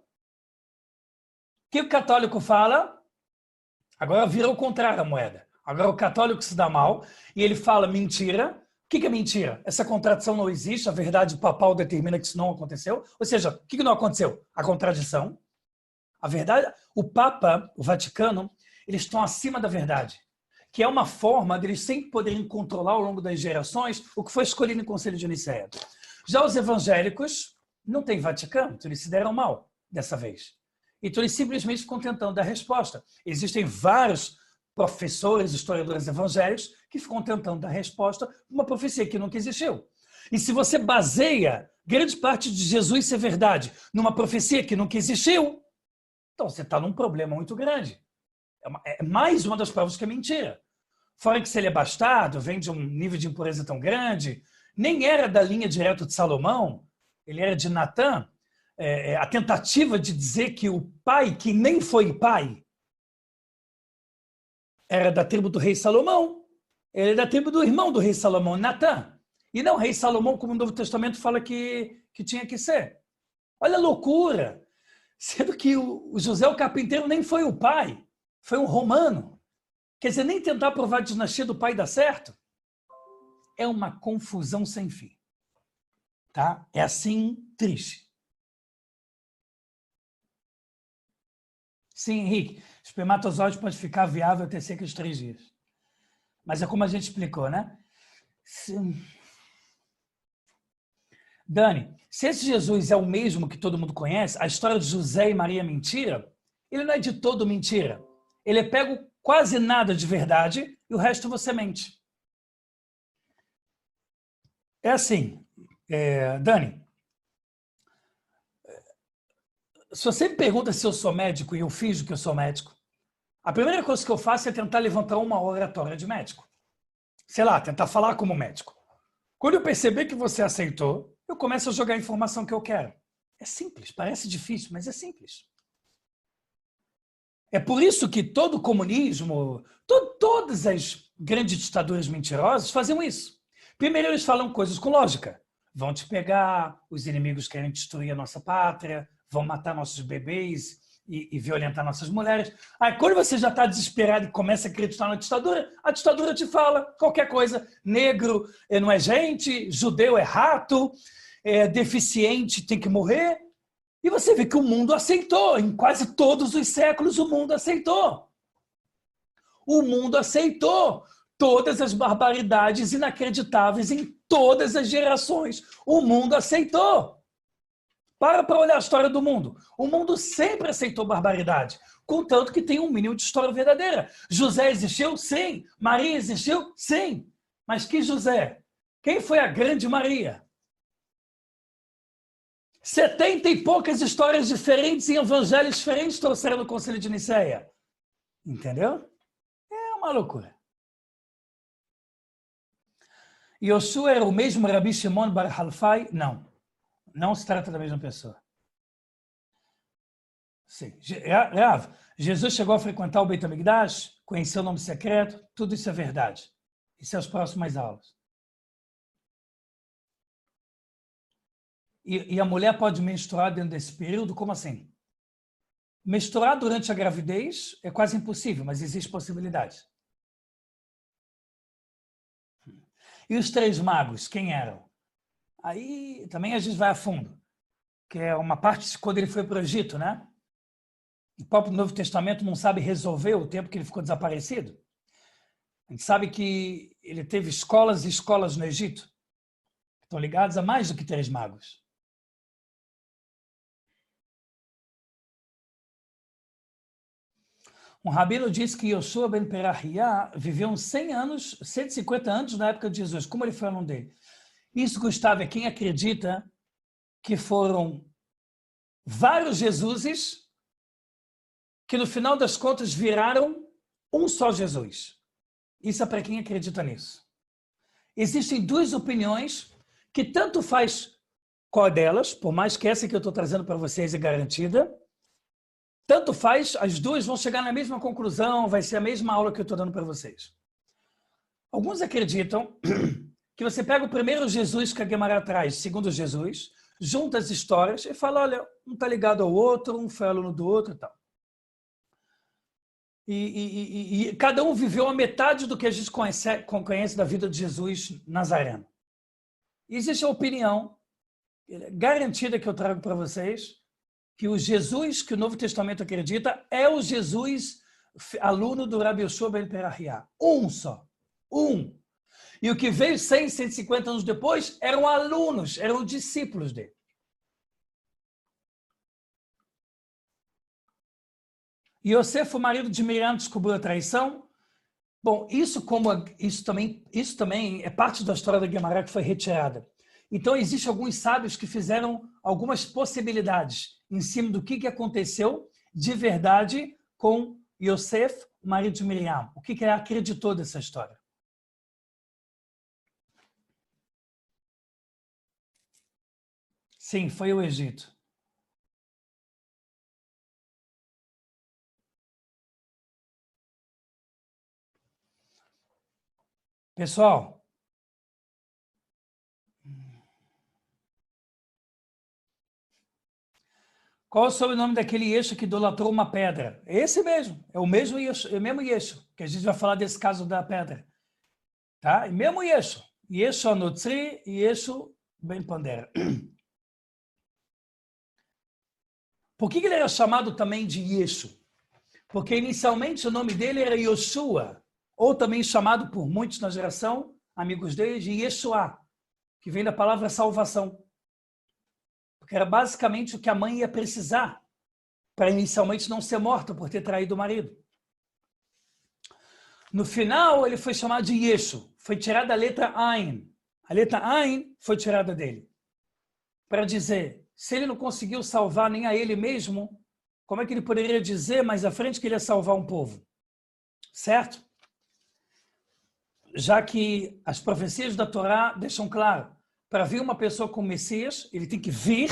que o católico fala? Agora vira o contrário a moeda. Agora o católico se dá mal e ele fala mentira. O que é mentira? Essa contradição não existe, a verdade papal determina que isso não aconteceu. Ou seja, o que não aconteceu? A contradição. A verdade, o Papa, o Vaticano, eles estão acima da verdade, que é uma forma deles sempre poderem controlar ao longo das gerações o que foi escolhido no Concílio de Nicéia. Já os evangélicos não têm Vaticano, então eles se deram mal dessa vez. Então eles simplesmente ficam tentando dar resposta. Existem vários professores, historiadores evangélicos que ficam tentando dar resposta a uma profecia que nunca existiu. E se você baseia grande parte de Jesus ser verdade numa profecia que nunca existiu, então você está num problema muito grande. É mais uma das provas que é mentira. Fora que se ele é bastardo, vem de um nível de impureza tão grande, nem era da linha direto de Salomão, ele era de Natã. A tentativa de dizer que o pai, que nem foi pai, era da tribo do rei Salomão. Ele é da tribo do irmão do rei Salomão, Natã. E não o rei Salomão, como o Novo Testamento fala que tinha que ser. Olha a loucura. Sendo que o José o carpinteiro nem foi o pai, foi um romano. Quer dizer, nem tentar provar a dinastia do pai dá certo. É uma confusão sem fim. Tá? É assim, triste. Sim, Henrique, espermatozoide pode ficar viável até cerca de 3 dias. Mas é como a gente explicou, né? Sim. Dani, se esse Jesus é o mesmo que todo mundo conhece, a história de José e Maria é mentira, ele não é de todo mentira. Ele é pego quase nada de verdade e o resto você mente. É assim, Dani, se você me pergunta se eu sou médico e eu finjo que eu sou médico, a primeira coisa que eu faço é tentar levantar uma oratória de médico. Sei lá, tentar falar como médico. Quando eu perceber que você aceitou, eu começo a jogar a informação que eu quero. É simples, parece difícil, mas é simples. É por isso que todo o comunismo, todas as grandes ditaduras mentirosas faziam isso. Primeiro eles falam coisas com lógica. Vão te pegar, os inimigos querem destruir a nossa pátria, vão matar nossos bebês e violentar nossas mulheres. Aí quando você já está desesperado e começa a acreditar na ditadura, a ditadura te fala qualquer coisa. Negro não é gente, judeu é rato, deficiente tem que morrer. E você vê que o mundo aceitou. Em quase todos os séculos o mundo aceitou. O mundo aceitou todas as barbaridades inacreditáveis em todas as gerações. O mundo aceitou. Para olhar a história do mundo. O mundo sempre aceitou barbaridade, contanto que tem um mínimo de história verdadeira. José existiu? Sim. Maria existiu? Sim. Mas que José? Quem foi a grande Maria? 70 e poucas histórias diferentes em evangelhos diferentes trouxeram no Concílio de Nicéia. Entendeu? É uma loucura. Yoshua era o mesmo Rabi Shimon Bar Halfai? Não. Não se trata da mesma pessoa. Sim. Jesus chegou a frequentar o Beit HaMikdash, conheceu o nome secreto, tudo isso é verdade. Isso é as próximas aulas. E a mulher pode menstruar dentro desse período? Como assim? Menstruar durante a gravidez é quase impossível, mas existe possibilidade. E os três magos, quem eram? Aí também a gente vai a fundo, que é uma parte quando ele foi para o Egito, né? O próprio Novo Testamento não sabe resolver o tempo que ele ficou desaparecido. A gente sabe que ele teve escolas e escolas no Egito, que estão ligadas a mais do que três magos. Um rabino disse que Yoshua ben Perahiah viveu uns 100 anos, 150 anos na época de Jesus. Como ele foi o nome dele? Isso, Gustavo, é quem acredita que foram vários Jesuses que no final das contas viraram um só Jesus. Isso é para quem acredita nisso. Existem duas opiniões que tanto faz qual delas, por mais que essa que eu estou trazendo para vocês é garantida, tanto faz, as duas vão chegar na mesma conclusão, vai ser a mesma aula que eu estou dando para vocês. Alguns acreditam que você pega o primeiro Jesus que a Guimarães traz, segundo Jesus, junta as histórias e fala, olha, um está ligado ao outro, um foi aluno do outro e tal. E cada um viveu a metade do que a gente conhece da vida de Jesus Nazareno. E existe a opinião garantida que eu trago para vocês, que o Jesus que o Novo Testamento acredita é o Jesus aluno do Rabi Yoshua ben Perahiah. Um só. Um. E o que veio 100, 150 anos depois eram alunos, eram discípulos dele. Yosef, o marido de Miriam, descobriu a traição. Bom, isso também é parte da história da Guimarães que foi retirada. Então, existem alguns sábios que fizeram algumas possibilidades em cima do que aconteceu de verdade com Yosef, o marido de Miriam. O que ele acreditou dessa história? Sim, foi o Egito. Pessoal, qual é o sobrenome daquele Yeshua que idolatrou uma pedra? Esse mesmo, é o mesmo Yeshua, que a gente vai falar desse caso da pedra. Tá? E mesmo Yeshua. Yeshua Notzri e Yeshua Ben Pandera. Por que ele era chamado também de Yeshua? Porque inicialmente o nome dele era Yoshua, ou também chamado por muitos na geração, amigos dele, de Yeshua, que vem da palavra salvação. Porque era basicamente o que a mãe ia precisar para inicialmente não ser morta por ter traído o marido. No final, ele foi chamado de Yeshu. Foi tirada a letra Ain. A letra Ain foi tirada dele. Para dizer, se ele não conseguiu salvar nem a ele mesmo, como é que ele poderia dizer mais à frente que ele ia salvar um povo? Certo? Já que as profecias da Torá deixam claro, para vir uma pessoa com o Messias, ele tem que vir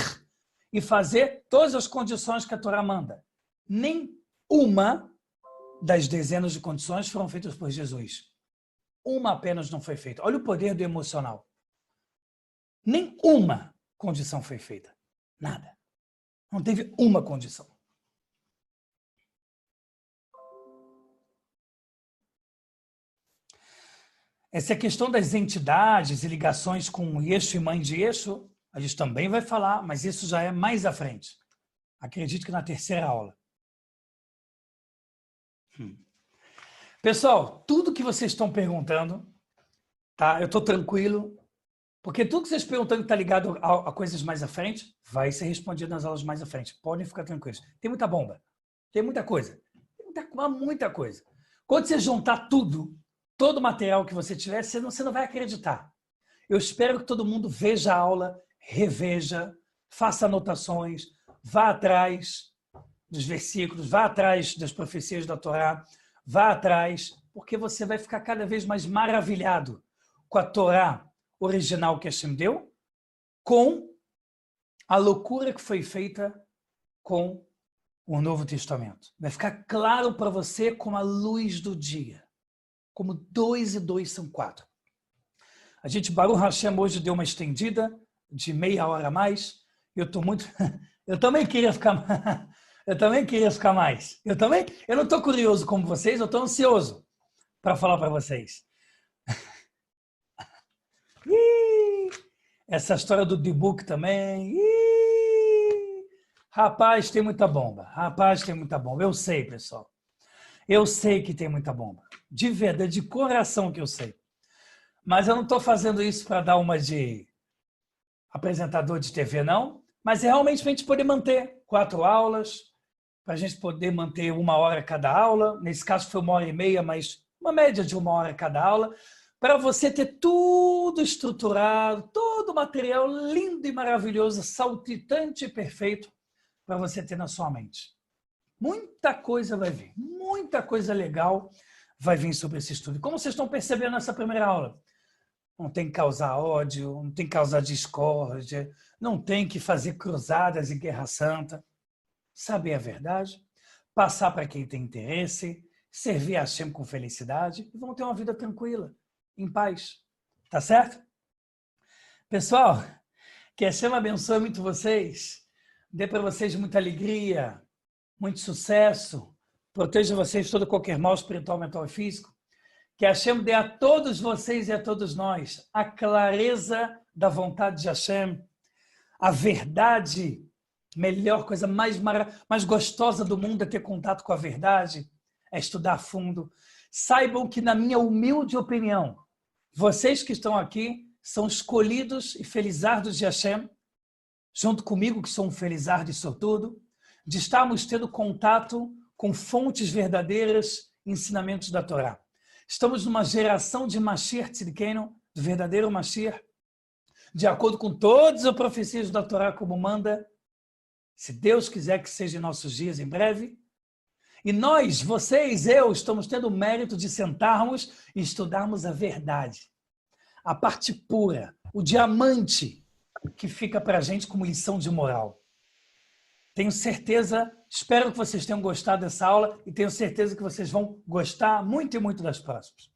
e fazer todas as condições que a Torá manda. Nem uma das dezenas de condições foram feitas por Jesus. Uma apenas não foi feita. Olha o poder do emocional. Nem uma condição foi feita. Nada. Não teve uma condição. Essa é a questão das entidades e ligações com Yeshua e mãe de Yeshua. A gente também vai falar, mas isso já é mais à frente. Acredito que na terceira aula. Pessoal, tudo que vocês estão perguntando, tá? Eu estou tranquilo, porque tudo que vocês perguntando que está ligado a coisas mais à frente, vai ser respondido nas aulas mais à frente. Podem ficar tranquilos. Tem muita bomba, tem muita coisa, tem muita coisa. Quando você juntar tudo, todo o material que você tiver, você não vai acreditar. Eu espero que todo mundo veja a aula, reveja, faça anotações, vá atrás dos versículos, vá atrás das profecias da Torá, vá atrás, porque você vai ficar cada vez mais maravilhado com a Torá original que Hashem deu, com a loucura que foi feita com o Novo Testamento. Vai ficar claro para você como a luz do dia. como 2 e 2 são 4. A gente, Baruch Hashem, hoje deu uma estendida de meia hora a mais. Eu estou muito... Eu também queria ficar... Eu também queria ficar mais. Eu não estou curioso como vocês, eu estou ansioso para falar para vocês. Essa história do D-Book também. Rapaz, tem muita bomba. Rapaz, tem muita bomba. Eu sei, pessoal. Eu sei que tem muita bomba. De verdade, de coração que eu sei. Mas eu não estou fazendo isso para dar uma de apresentador de TV, não. Mas é realmente para a gente poder manter 4 aulas, para a gente poder manter 1 hora cada aula. Nesse caso foi 1h30, mas uma média de 1 hora cada aula. Para você ter tudo estruturado, todo o material lindo e maravilhoso, saltitante e perfeito para você ter na sua mente. Muita coisa vai vir, muita coisa legal vai vir sobre esse estudo. Como vocês estão percebendo nessa primeira aula? Não tem que causar ódio, não tem que causar discórdia, não tem que fazer cruzadas e guerra santa. Saber a verdade, passar para quem tem interesse, servir a Hashem com felicidade e vão ter uma vida tranquila, em paz. Tá certo? Pessoal, que Hashem abençoe muito vocês, dê para vocês muita alegria, muito sucesso, proteja vocês de todo qualquer mal espiritual, mental e físico. Que Hashem dê a todos vocês e a todos nós a clareza da vontade de Hashem, a verdade. Melhor coisa, mais gostosa do mundo é ter contato com a verdade, é estudar a fundo. Saibam que, na minha humilde opinião, vocês que estão aqui são escolhidos e felizardos de Hashem, junto comigo, que sou um felizardo e sortudo, de estarmos tendo contato com fontes verdadeiras, ensinamentos da Torá. Estamos numa geração de Mashiach Tzidkenu, do verdadeiro Mashiach, de acordo com todas as profecias da Torá, como manda, se Deus quiser que seja em nossos dias em breve. E nós, vocês, eu, estamos tendo o mérito de sentarmos e estudarmos a verdade. A parte pura, o diamante que fica para a gente como lição de moral. Tenho certeza, espero que vocês tenham gostado dessa aula e tenho certeza que vocês vão gostar muito e muito das próximas.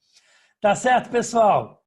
Tá certo, pessoal?